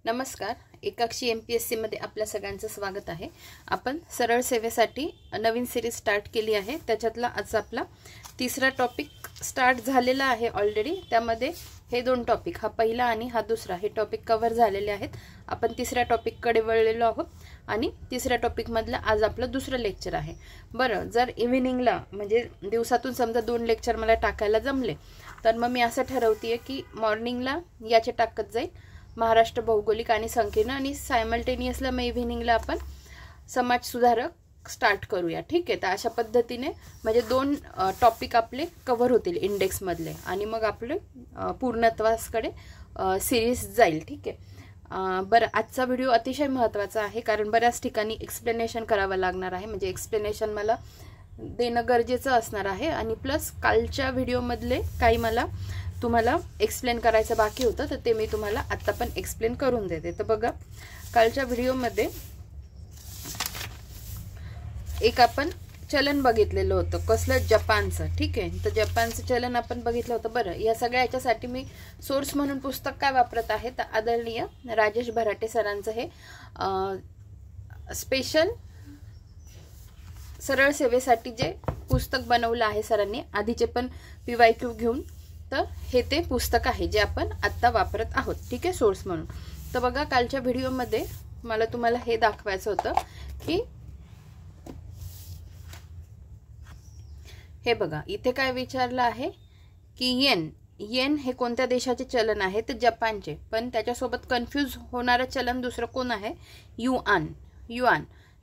नमस्कार. एकाक्षी MPSC मध्ये आपल्या सगळ्यांचं स्वागत आहे. आपण सरळ सेवेसाठी नवीन सिरीज स्टार्ट केली आहे. त्याच्यातला आज आपला तिसरा टॉपिक स्टार्ट झालेला आहे ऑलरेडी. त्यामध्ये हे दोन टॉपिक, हा पहिला आणि हा दुसरा, हे टॉपिक कव्हर झालेले आहेत. आपण तिसऱ्या टॉपिक कडे वळलेलो आहोत आणि तिसऱ्या टॉपिक मधला आज आपलं दुसरं लेक्चर आहे. बरं, जर इव्हिनिंगला म्हणजे दिवसातून समजा 2 लेक्चर मला टाकायला जमले तर मग मी असं ठरवतेय की मॉर्निंगला याचे टाकत जाईल, महाराष्ट्र भौगोलिक आणि संकीर्ण, आणि सायमल्टेनियसला मग इव्हिनिंगला आपण समाज सुधारक स्टार्ट करूया. ठीक आहे. तर अशा पद्धतीने म्हणजे 2 टॉपिक आपले कव्हर होतील इंडेक्स मधले आणि मग आपले पूर्णत्वासकडे सिरीज जाईल. ठीक आहे. बरं, आजचा व्हिडिओ अतिशय महत्त्वाचा आहे कारण बऱ्याच ठिकाणी एक्सप्लेनेशन करावं लागणार आहे. म्हणजे एक्सप्लेनेशन मला देणं गरजेचं असणार आहे आणि प्लस कालच्या व्हिडिओमधले काही मला तुम्हाला एक्सप्लेन करायचं बाकी होतं, तर ते मी तुम्हाला आता पण एक्सप्लेन करून देते. तर बघा, कालच्या व्हिडिओमध्ये एक आपण चलन बघितलेलं होतं, कसलं, जपानचं. ठीक आहे. तर जपानचं चलन आपण बघितलं होतं. बरं, या सगळ्या याच्यासाठी मी सोर्स म्हणून पुस्तक काय वापरत आहे तर आदरणीय राजेश भराटे सरांचं हे स्पेशल सरळ सेवेसाठी जे पुस्तक बनवलं आहे सरांनी, आधीचे पण PYQ घेऊन, तर हे ते पुस्तक आहे जे आपण आता वापरत आहोत. ठीक आहे, सोर्स म्हणून. तर बघा, कालच्या व्हिडिओमध्ये मला तुम्हाला हे दाखवायचं होतं की हे बघा, इथे काय विचारलं आहे की येन हे कोणत्या देशाचे चलन आहे तर जपानचे. पण त्याच्यासोबत कन्फ्यूज होणारं चलन दुसरं कोण आहे? युआन,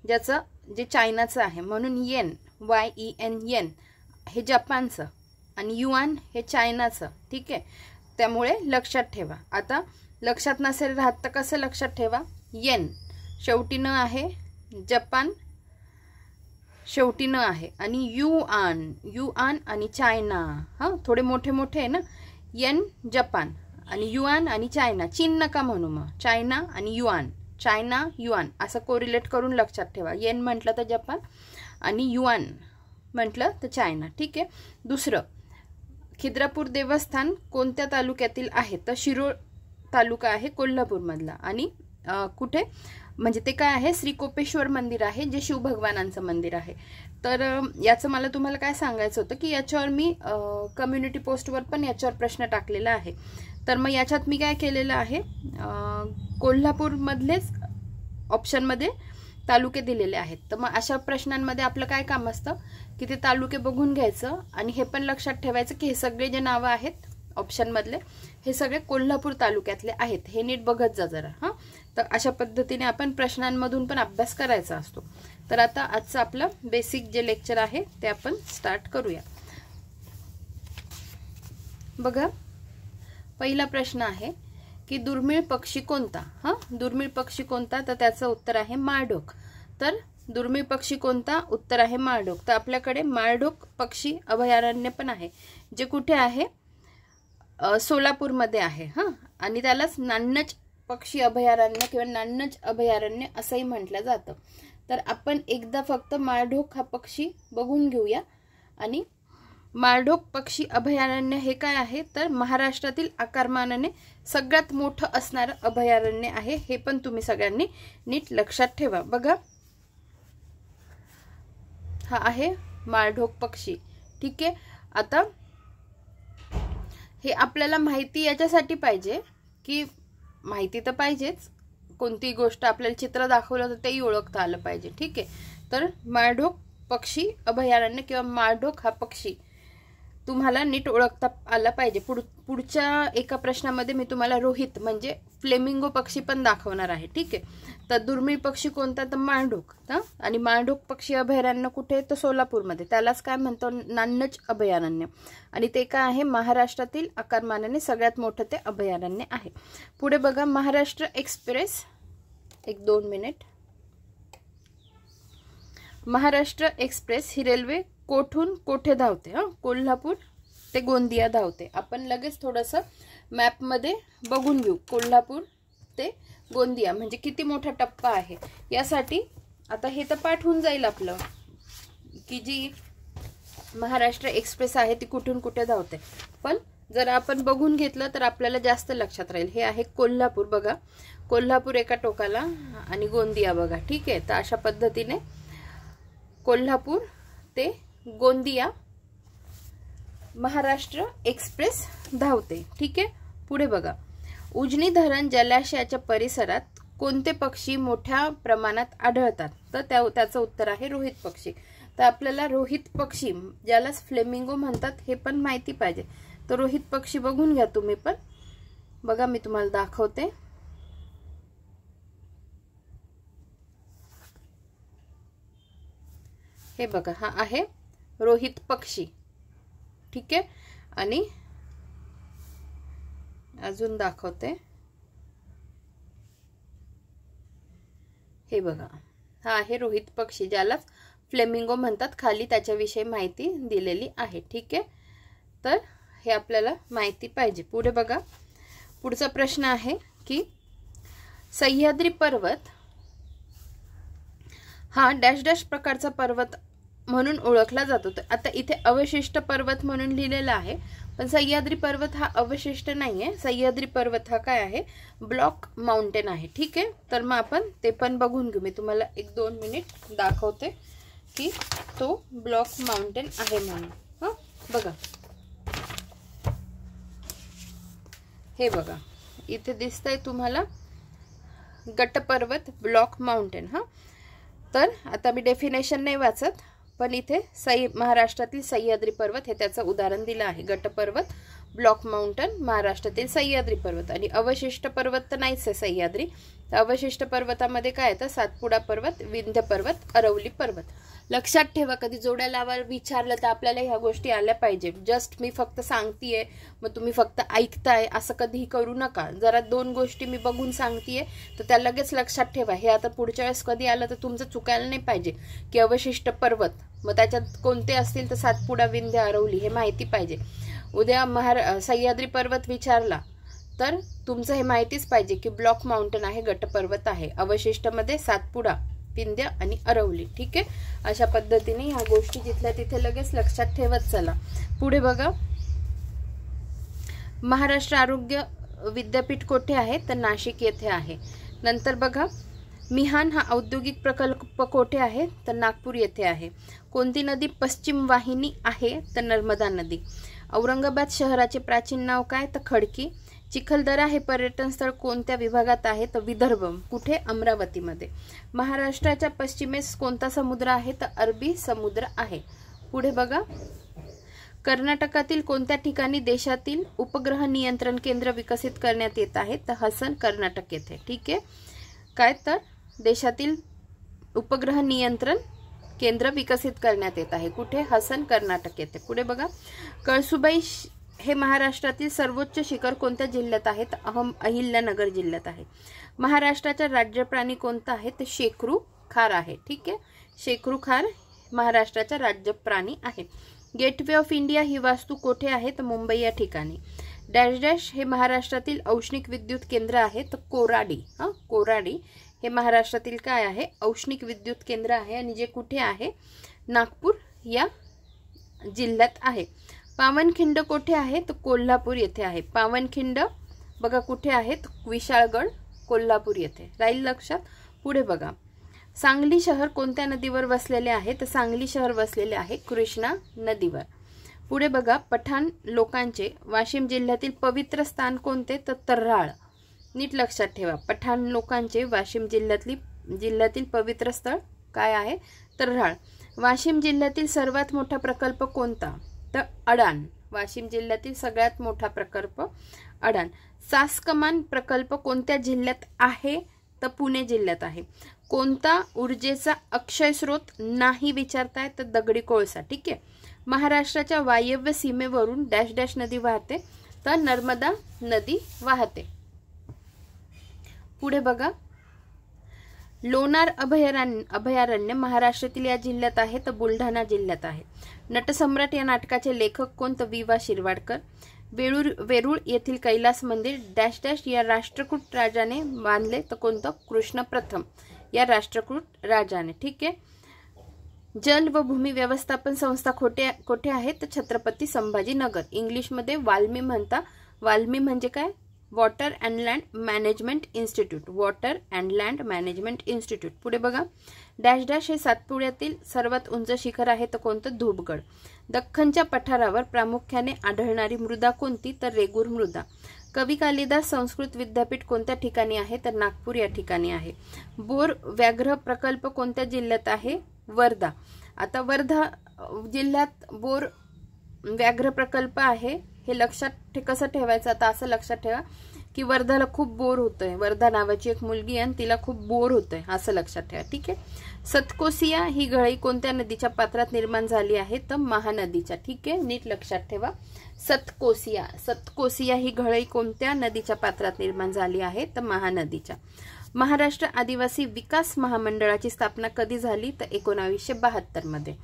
ज्याचं जे चायनाचं आहे. म्हणून येन, YEN, येन हे जपानचं आणि युआन हे चायनाचं. ठीक आहे. त्यामुळे लक्षात ठेवा. आता लक्षात नसेल राहत तर कसं लक्षात ठेवा? येन शेवटी न आहे, जपान शेवटी न आहे, आणि युआन आणि चायना, हां थोडे मोठे मोठे आहे ना. येन जपान आणि युआन आणि चायना. चीन नका म्हणू, मग चायना आणि युआन, चायना युआन असं कोरिलेट करून लक्षात ठेवा. येन म्हटलं तर जपान आणि युआन म्हटलं तर चायना. ठीक आहे. दुसरं, खिद्रापूर देवस्थान कोणत्या तालुक्यातील आहे तर शिरोळ तालुका आहे कोल्हापूरमधला. आणि कुठे म्हणजे ते काय आहे? श्री कोपेश्वर मंदिर आहे, जे शिवभगवानांचं मंदिर आहे. तर याचं मला तुम्हाला काय सांगायचं होतं की याच्यावर मी कम्युनिटी पोस्टवर पण याच्यावर प्रश्न टाकलेला आहे. तर मग याच्यात मी काय केलेलं आहे, कोल्हापूरमधलेच ऑप्शनमध्ये तालुके दिलेले आहेत. तर मग अशा प्रश्नांमध्ये आपलं काय काम असतं की ते तालुके बघून घ्यायचं आणि हे पण लक्षात ठेवायचं की हे सगळे जे नावं आहेत ऑप्शनमधले हे सगळे कोल्हापूर तालुक्यातले आहेत. हे नीट बघत जा जरा. हां, तर अशा पद्धतीने आपण प्रश्नांमधून पण अभ्यास करायचा असतो. तर आता आजचं आपलं बेसिक जे लेक्चर आहे ते आपण स्टार्ट करूया. बघा, पहिला प्रश्न आहे की दुर्मिळ पक्षी कोणता? हां, दुर्मिळ पक्षी कोणता तर त्याचं उत्तर आहे माळढोक. तर दुर्मिळ पक्षी कोणता? उत्तर आहे माळढोक. तर आपल्याकडे माळढोक पक्षी अभयारण्य पण आहे, जे कुठे आहे? सोलापूरमध्ये आहे. हां, आणि त्यालाच नान्नज पक्षी अभयारण्य किंवा नान्नज अभयारण्य असंही म्हटलं जातं. तर आपण एकदा फक्त माळढोक हा पक्षी बघून घेऊया. आणि माळढोक पक्षी अभयारण्य हे काय आहे तर महाराष्ट्रातील आकारमानाने सगळ्यात मोठं असणारं अभयारण्य आहे. हे पण तुम्ही सगळ्यांनी नीट लक्षात ठेवा. बघा, हा आहे माळढोक पक्षी. ठीक आहे. आता हे आपल्याला माहिती याच्यासाठी पाहिजे की माहिती तर पाहिजेच, कोणती गोष्ट आपल्याला चित्र दाखवलं तर तेही ओळखता आलं पाहिजे. ठीक आहे. तर माळढोक पक्षी अभयारण्य किंवा माळढोक हा पक्षी तुम्हाला नीट ओळखता आला पाहिजे. पुढच्या एका प्रश्नामध्ये मी तुम्हाला रोहित म्हणजे फ्लेमिंगो पक्षी पण दाखवणार आहे. ठीक आहे. तर दुर्मिळ पक्षी कोणता तर माळढोक. आणि माळढोक पक्षी अभयारण्य कुठे तर सोलापूरमध्ये, त्यालाच काय म्हणतो? नान्नज अभयारण्य. आणि ते काय आहे? महाराष्ट्रातील आकारमानाने सगळ्यात मोठं ते अभयारण्य आहे. पुढे बघा, Maharashtra express, 1-2 minute. Maharashtra express ही रेल्वे कोठून कोठे धावते? कोल्हापूर ते गोंदिया धावते. आपण लगेच थोडंसं मॅपमध्ये बघून घेऊ. कोल्हापूर ते गोंदिया म्हणजे किती मोठा टप्पा आहे. यासाठी आता हे तर पाठ होऊन जाईल आपलं की जी महाराष्ट्र एक्सप्रेस आहे ती कुठून कुठे धावते. पण जर आपण बघून घेतलं तर आपल्याला जास्त लक्षात राहील. हे आहे कोल्हापूर बघा, कोल्हापूर एका टोकाला आणि गोंदिया बघा. ठीक आहे, तर अशा पद्धतीने कोल्हापूर ते गोंदिया महाराष्ट्र एक्सप्रेस धावते. ठीक आहे, पुढे बघा. उजनी धरण जलाशयाच्या परिसरात कोणते पक्षी मोठ्या प्रमाणात आढळतात? तर त्याचं उत्तर आहे रोहित पक्षी. तर आपल्याला रोहित पक्षी, ज्याला फ्लेमिंगो म्हणतात, हे पण माहिती पाहिजे. तर रोहित पक्षी बघून घ्या तुम्ही पण. बघा मी तुम्हाला दाखवते. हे बघा, हा आहे रोहित पक्षी. ठीक आहे, आणि अजून दाखवते. हे बघा, हा आहे रोहित पक्षी, ज्याला फ्लेमिंगो म्हणतात. खाली त्याच्याविषयी माहिती दिलेली आहे. ठीक आहे, तर हे आपल्याला माहिती पाहिजे. पुढे बघा, पुढचा प्रश्न आहे की सह्याद्री पर्वत हा डॅश डॅश प्रकारचा पर्वत म्हणून ओळखला जातो. तर आता इथे अवशिष्ट पर्वत म्हणून लिहिलेला आहे, पण सह्याद्री पर्वत हा अवशिष्ट नाहीये. सह्याद्री पर्वत हा काय आहे? ब्लॉक माउंटेन आहे. ठीक आहे, तर मग आपण ते पण बघून घेऊ. मी तुम्हाला 1-2 मिनिट दाखवते की तो ब्लॉक माउंटेन आहे म्हणून. हा बघा, हे बघा इथे दिसतंय तुम्हाला गटपर्वत ब्लॉक माउंटेन. हा, तर आता मी डेफिनेशन नाही वाचत, पण इथे महाराष्ट्रातील सह्याद्री पर्वत हे त्याचं उदाहरण दिलं आहे. गटपर्वत ब्लॉक माउंटन महाराष्ट्रातील सह्याद्री पर्वत. आणि अवशिष्ट पर्वत तर नाहीच आहे सह्याद्री. तर अवशिष्ट पर्वतामध्ये काय येतं? सातपुडा पर्वत, विंध्य पर्वत, अरवली पर्वत. लक्षात ठेवा, कधी जोड्या लावायला विचारलं तर आपल्याला ह्या गोष्टी आल्या पाहिजे. जस्ट मी फक्त सांगतेय मग तुम्ही फक्त ऐकताय असं कधीही करू नका. जरा 2 गोष्टी मी बघून सांगतेय तर त्या लगेच लक्षात ठेवा. हे आता पुढच्या वेळेस कधी आलं तर तुमचं चुकायला नाही पाहिजे की अवशिष्ट पर्वत, मग त्याच्यात कोणते असतील तर सातपुडा, विंध्य, अरवली हे माहिती पाहिजे. उद्या सह्याद्री पर्वत विचारला तर तुमचं हे माहितीच पाहिजे की ब्लॉक माउंटन आहे, गटपर्वत आहे. अवशिष्टमध्ये सातपुडा, विंध्य आणि अरवली. ठीक आहे, अशा पद्धतीने ह्या गोष्टी जिथल्या तिथे लगेच लक्षात ठेवत चला. पुढे बघा, महाराष्ट्र आरोग्य विद्यापीठ कोठे आहे? तर नाशिक येथे आहे. नंतर बघा, मिहान हा औद्योगिक प्रकल्प कोठे आहे? तर नागपूर येथे आहे. कोणती नदी पश्चिम वाहिनी आहे? तर नर्मदा नदी. औरंगाबाद शहराचे प्राचीन नाव काय? तर खडकी. चिखलदरा हे पर्यटन स्थळ कोणत्या विभागात आहे? तर विदर्भ. कुठे? अमरावतीमध्ये. महाराष्ट्राच्या पश्चिमेस कोणता समुद्र आहे? तर अरबी समुद्र आहे. पुढे बघा, कर्नाटकातील कोणत्या ठिकाणी देशातील उपग्रह नियंत्रण केंद्र विकसित करण्यात येत आहे? तर हसन, कर्नाटक येथे. ठीक आहे, काय तर देशातील उपग्रह नियंत्रण केंद्र विकसित करण्यात येत आहे. कुठे? हसन, कर्नाटक येथे. पुढे बघा, कळसुबाई हे महाराष्ट्रातील सर्वोच्च शिखर कोणत्या जिल्ह्यात आहे? तर अहिल्यानगर जिल्ह्यात आहे. महाराष्ट्राचा राज्य प्राणी कोणता आहे? तर शेकरू खार आहे. ठीक आहे, शेकरू खार महाराष्ट्राचा राज्य प्राणी आहे. गेटवे ऑफ इंडिया ही वास्तू कोठे आहे? तर मुंबई या ठिकाणी. डॅश डॅश हे महाराष्ट्रातील औष्णिक विद्युत केंद्र आहे. तर कोराडी. कोराडी हे महाराष्ट्रातील काय आहे? औष्णिक विद्युत केंद्र आहे, आणि जे कुठे आहे? नागपूर या जिल्ह्यात आहे. पावनखिंड कोठे आहे? तर कोल्हापूर येथे आहे. पावनखिंड बघा कुठे आहेत? विशाळगड, कोल्हापूर येथे. राहील लक्षात. पुढे बघा, सांगली शहर कोणत्या नदीवर वसलेले आहे? तर सांगली शहर वसलेले आहे कृष्णा नदीवर. पुढे बघा, पठाण लोकांचे वाशिम जिल्ह्यातील पवित्र स्थान कोणते? तर तर्राळ. नीट लक्षात ठेवा, पठाण लोकांचे वाशिम जिल्ह्यातील पवित्र स्थळ काय आहे? तर्राळ. वाशिम जिल्ह्यातील सर्वात मोठा प्रकल्प कोणता? तर अडाण. वाशिम जिल्ह्यातील सगळ्यात मोठा प्रकल्प अडाण. सासकमान प्रकल्प कोणत्या जिल्ह्यात आहे? तर पुणे जिल्ह्यात आहे. कोणता ऊर्जेचा अक्षय स्रोत नाही विचारताय? तर दगडी कोळसा. ठीक आहे. महाराष्ट्राच्या वायव्य सीमेवरून डॅश डॅश नदी वाहते? तर नर्मदा नदी वाहते. पुढे बघा, लोणार अभयारण्य महाराष्ट्रातील या जिल्ह्यात आहे? तर बुलढाणा जिल्ह्यात आहे. नटसम्राट या नाटकाचे लेखक कोण? तर वि वा शिरवाडकर. वेरूळ येथील कैलास मंदिर डॅश डॅश या राष्ट्रकूट राजाने बांधले? तर कोणतं? कृष्ण प्रथम या राष्ट्रकूट राजाने. ठीक आहे. जल व भूमी व्यवस्थापन संस्था कोठे आहे तर छत्रपती संभाजीनगर. इंग्लिशमध्ये वाल्मी म्हणता. वाल्मी म्हणजे काय? Water and land management institute. Water and land management institute. पुढे बघा, डॅश डॅश हे सातपुड्यातील सर्वात उंच शिखर आहे तर कोणतं? धूपगड. दख्खनच्या पठारावर प्रामुख्याने आढळणारी मृदा कोणती तर रेगूर मृदा. कवी कालिदास संस्कृत विद्यापीठ कोणत्या ठिकाणी आहे तर नागपूर या ठिकाणी आहे. बोर व्याघ्र प्रकल्प कोणत्या जिल्ह्यात आहे? वर्धा. आता वर्धा जिल्ह्यात बोर व्याघ्र प्रकल्प आहे. हे लक्षात कसं ठेवायचं? आता असं लक्षात ठेवा की वर्धाला खूप बोर होतंय. वर्धा नावाची एक मुलगी आहे आणि तिला खूप बोर होतंय, असं लक्षात ठेवा. ठीक आहे. सतकोसिया ही गळई कोणत्या नदीच्या पात्रात निर्माण झाली आहे तर महानदीच्या. ठीक आहे, नीट लक्षात ठेवा. सतकोसिया. सतकोसिया ही गळई कोणत्या नदीच्या पात्रात निर्माण झाली आहे तर महानदीच्या. महाराष्ट्र आदिवासी विकास महामंडळाची स्थापना कधी झाली तर 1972 मध्ये.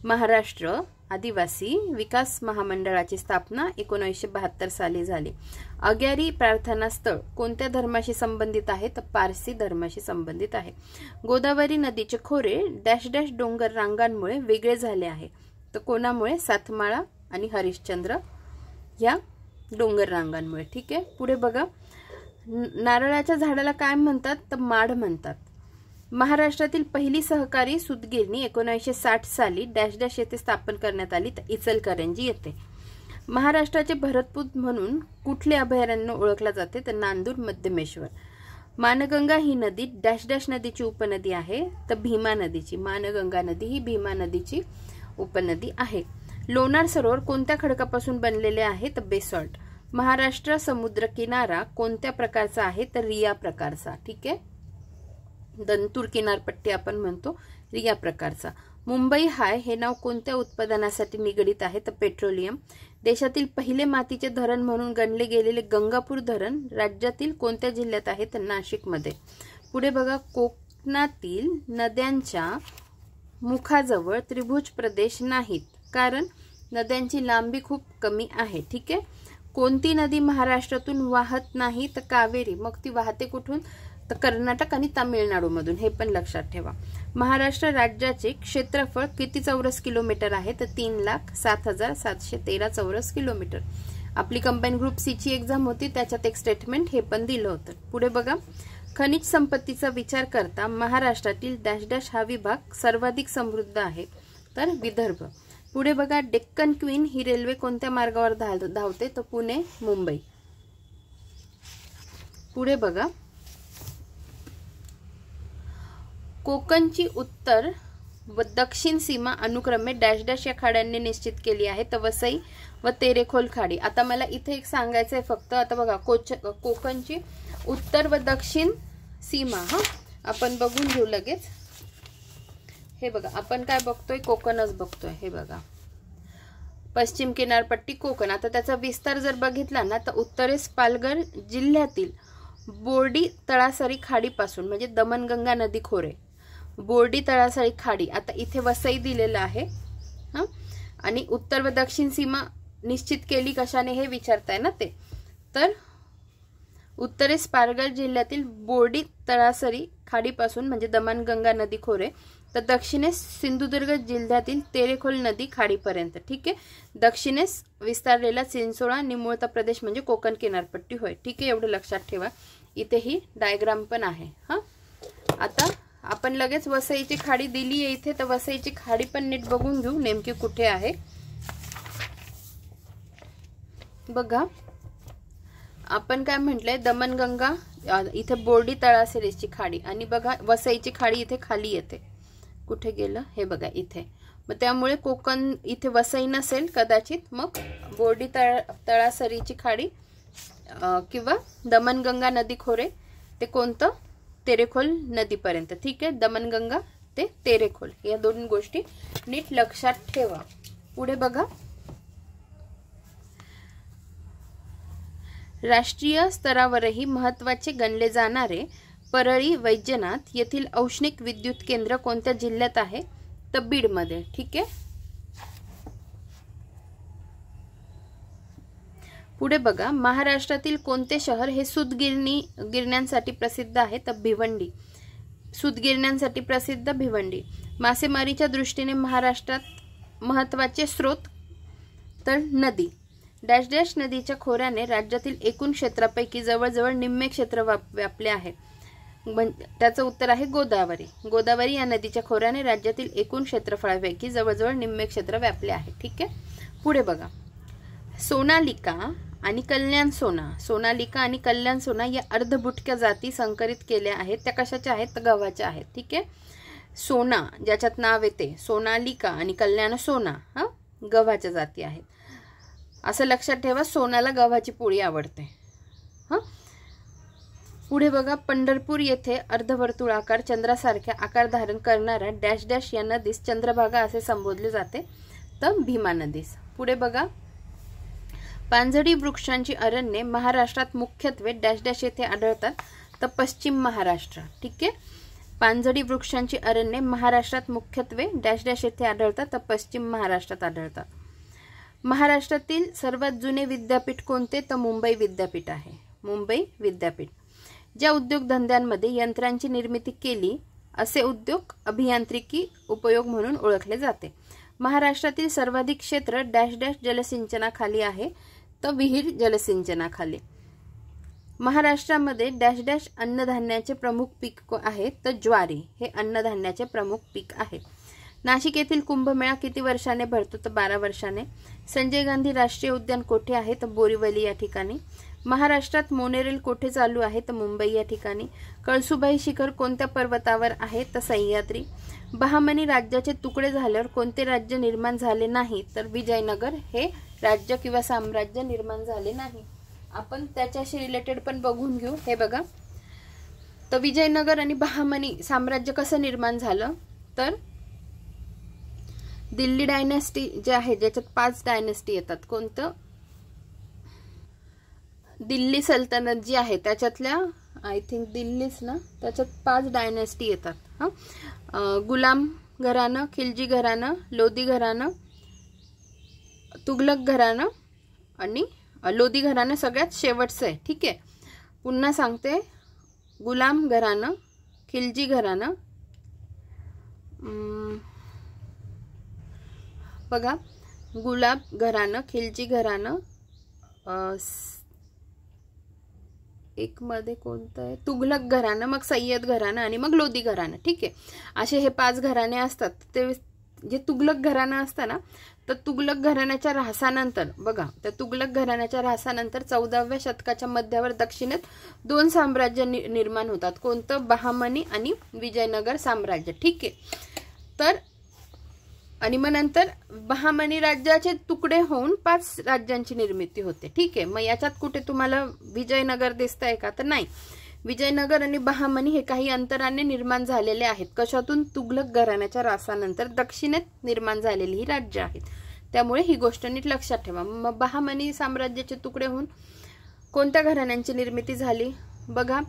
महाराष्ट्र आदिवासी विकास महामंडळाची स्थापना 1972 साली झाली. अग्यारी प्रार्थना स्थळ कोणत्या धर्माशी संबंधित आहे तर पारसी धर्माशी संबंधित आहे. गोदावरी नदीचे खोरे डॅश डॅश डोंगर रांगांमुळे वेगळे झाले आहे तर कोणामुळे? सातमाळा आणि हरिश्चंद्र या डोंगर रांगांमुळे. ठीक आहे. पुढे बघा, नारळाच्या झाडाला काय म्हणतात तर माड म्हणतात. महाराष्ट्रातील पहिली सहकारी सूतगिरणी 1960 साली डॅश डॅश येथे स्थापन करण्यात आली तर इचलकरंजी येथे. महाराष्ट्राचे भरतपूर म्हणून कुठले अभयारण्य ओळखले जाते तर नांदूर मध्यमेश्वर. मानगंगा ही नदी डॅश डॅश नदीची उपनदी आहे तर भीमा नदीची. मानगंगा नदी ही भीमा नदीची उपनदी आहे. लोणार सरोवर कोणत्या खडकापासून बनलेले आहे तर बेसॉल्ट. महाराष्ट्र समुद्र किनारा कोणत्या प्रकारचा आहे तर रिया प्रकारचा. ठीक आहे, दंतूर किनारपट्टी आपण म्हणतो, रिया प्रकारचा. मुंबई हाय हे नाव कोणत्या उत्पादनासाठी निगडित आहे तर पेट्रोलियम. देशातील पहिले मातीचे धरण म्हणून गणले गेलेले गंगापूर धरण राज्यातील कोणत्या जिल्ह्यात आहे तर नाशिकमध्ये. पुढे बघा, कोकणातील नद्यांच्या मुखाजवळ त्रिभुज प्रदेश नाहीत कारण नद्यांची लांबी खूप कमी आहे. ठीक आहे. कोणती नदी महाराष्ट्रातून वाहत नाही तर कावेरी. मग ती वाहते कुठून तर कर्नाटक आणि तामिळनाडूमधून, हे पण लक्षात ठेवा. महाराष्ट्र राज्याचे क्षेत्रफळ किती चौरस किलोमीटर आहे तर 3,07,713 चौरस किलोमीटर. आपली कंबाईन ग्रुप सी ची एक्झाम होती, त्याच्यात एक स्टेटमेंट हे पण दिलं होतं. पुढे बघा, खनिज संपत्तीचा विचार करता महाराष्ट्रातील डॅश डॅश हा विभाग सर्वाधिक समृद्ध आहे तर विदर्भ. पुढे बघा, डेक्कन क्वीन ही रेल्वे कोणत्या मार्गावर धावते तर पुणे मुंबई. पुढे बघा, कोकणची उत्तर व दक्षिण सीमा अनुक्रमे डॅश डॅश या खाड्यांनी निश्चित केली आहे तर वसई व तेरेखोल खाडी. आता मला इथे एक सांगायचं आहे फक्त. आता बघा, कोकणची उत्तर व दक्षिण सीमा आपण बघून घेऊ लगेच. हे बघा, आपण काय बघतोय? कोकणच बघतोय. हे बघा, पश्चिम किनारपट्टी कोकण. आता त्याचा विस्तार जर बघितला ना तर उत्तरेस पालघर जिल्ह्यातील बोर्डी तळासरी खाडीपासून म्हणजे दमनगंगा नदी खोरे, बोर्डी तळासरी खाडी. आता इथे वसई दिलेलं आहे आणि उत्तर व दक्षिण सीमा निश्चित केली कशाने हे विचारताय ना ते. तर उत्तरेस पालघर जिल्ह्यातील बोर्डी तळासरी खाडीपासून म्हणजे दमनगंगा नदी खोरे तर दक्षिणेस सिंधुदुर्ग जिल्ह्यातील तेरेखोल नदी खाडीपर्यंत. ठीक आहे. दक्षिणेस विस्तारलेला चिंचोळा निमुळता प्रदेश म्हणजे कोकण किनारपट्टी होय. ठीक आहे, एवढं लक्षात ठेवा. इथे ही डायग्राम पण आहे. आता आपण लगेच वसईची खाडी दिली आहे इथे, तर वसईची खाडी पण नीट बघून घेऊ नेमकी कुठे आहे. बघा, आपण काय म्हटलंय, दमनगंगा इथे बोर्डी तळासरीची खाडी आणि बघा वसईची खाडी इथे खाली येते. कुठे गेलं हे बघा इथे. मग त्यामुळे कोकण इथे वसई नसेल कदाचित, मग बोर्डी तळासरीची खाडी किंवा दमनगंगा नदी खोरे ते कोणतं तेरेखोल नदीपर्यंत. ठीक आहे, दमनगंगा ते तेरेखोल या दोन गोष्टी नीट लक्षात ठेवा. पुढे बघा, राष्ट्रीय स्तरावरही महत्त्वाचे गणले जाणारे परळी वैजनाथ येथील औष्णिक विद्युत केंद्र कोणत्या जिल्ह्यात आहे तर बीड मध्ये. ठीक आहे. पुढे बघा, महाराष्ट्रातील कोणते शहर हे गिरण्यांसाठी प्रसिद्ध आहे तर भिवंडी. गिरण्यांसाठी प्रसिद्ध भिवंडी. मासेमारीच्या दृष्टीने महाराष्ट्रात महत्त्वाचे स्रोत तर नदी डॅश डॅश नदीच्या खोऱ्याने राज्यातील एकूण क्षेत्रापैकी जवळजवळ निम्मे क्षेत्र व्यापले आहे. त्याचं उत्तर आहे गोदावरी. गोदावरी या नदीच्या खोऱ्याने राज्यातील एकूण क्षेत्रफळापैकी जवळजवळ निम्मे क्षेत्र व्यापले आहे. ठीक आहे, पुढे बघा. सोनालिका आणि कल्याण सोना. सोनालिका आणि कल्याण सोना या अर्धबुटक्या जाती संकरित केल्या आहेत. त्या कशाच्या आहेत? तर गव्हाच्या आहेत. ठीक आहे, सोना ज्याच्यात नाव येते सोनालिका आणि कल्याण सोना गव्हाच्या जाती आहेत. असं लक्षात ठेवा, सोनाला गव्हाची पोळी आवडते. पुढे बघा. पंढरपूर येथे अर्धवर्तुळाकार चंद्रासारख्या आकार धारण करणाऱ्या डॅश डॅश या नदीस चंद्रभागा असे संबोधले जाते, तर भीमा नदीस. पुढे बघा. पानझडी वृक्षांची अरण्ये महाराष्ट्रात मुख्यत्वे डॅश डॅश येथे आढळतात, तर पश्चिम महाराष्ट्र. ठीक आहे, पानझडी वृक्षांची अरण्ये महाराष्ट्रात मुख्यत्वे डॅश डॅश येथे आढळतात, तर पश्चिम महाराष्ट्रात आढळतात. महाराष्ट्रातील सर्वात जुने विद्यापीठ कोणते? तर मुंबई विद्यापीठ आहे. मुंबई विद्यापीठ. ज्या उद्योगधंद्यांमध्ये यंत्रांची निर्मिती केली असे उद्योग अभियांत्रिकी उपयोग म्हणून ओळखले जाते. महाराष्ट्रातील सर्वाधिक क्षेत्र डॅश डॅश जलसिंचनाखाली आहे, तर विहीर जलसिंचनाखाली. महाराष्ट्रामध्ये डॅश डॅश अन्नधान्याचे प्रमुख पीक आहे, तर ज्वारी हे अन्नधान्याचे प्रमुख पीक आहे. नाशिक येथील कुंभमेळा किती वर्षाने भरतो? तर 12 वर्षाने. संजय गांधी राष्ट्रीय उद्यान कोठे आहे? तर बोरीवली या ठिकाणी. महाराष्ट्रात मोनोरेल कोठे चालू आहे? तर मुंबई या ठिकाणी. कळसुबाई शिखर कोणत्या पर्वतावर आहे? तर सह्याद्री. बहामनी राज्याचे तुकडे झाल्यावर कोणते राज्य निर्माण झाले नाही? तर विजयनगर हे राज्य किंवा साम्राज्य निर्माण झाले नाही. आपण त्याच्याशी रिलेटेड पण बघून घेऊ. हे बघा, तर विजयनगर आणि बहामनी साम्राज्य कसं निर्माण झालं? तर दिल्ली डायनेस्टी जे आहे, ज्याच्यात 5 डायनेस्टी येतात. कोणतं? दिल्ली सल्तनत जी आहे त्याच्यातल्या आय थिंक दिल्लीच ना, त्याच्यात 5 डायनेस्टी येतात. गुलाम घराणं, खिलजी घराणं, लोधी घराणं, तुघलक घराणं आणि लोधी घराणं सगळ्यात शेवटचं आहे. ठीक आहे, पुन्हा सांगते. गुलाम घराणं, खिलजी घराणं, बघा, गुलाब घराणं, खिलजी घराणं, एक मध्ये कोणतं आहे? तुघलक घराणं, मग सय्यद घराणं आणि मग लोधी घराणं. ठीक आहे, असे हे 5 घराणे असतात. ते जे तुघलक घराणं असतं ना, तर तुघलक घराण्याच्या ऱ्हासानंतर बघा, त्या तुघलक घराण्याच्या ऱ्हासानंतर 14व्या शतकाच्या मध्यावर दक्षिणेत 2 साम्राज्य निर्माण होतात. कोणतं? बहामनी आणि विजयनगर साम्राज्य. ठीक आहे, तर आणि मग नंतर बहामनी राज्याचे तुकडे होऊन 5 राज्यांची निर्मिती होते. ठीक आहे, मग याच्यात कुठे तुम्हाला विजयनगर दिसतंय का? तर नाही. विजयनगर आणि बहामनी हे काही अंतराने निर्माण झालेले आहेत. कशातून? तुघलक घराण्याच्या ऱ्हासानंतर दक्षिणेत निर्माण झालेली ही राज्य आहेत. त्यामुळे ही गोष्ट नीट लक्षात ठेवा. मग बहामनी साम्राज्याचे तुकडे होऊन कोणत्या घराण्यांची निर्मिती झाली? बघा,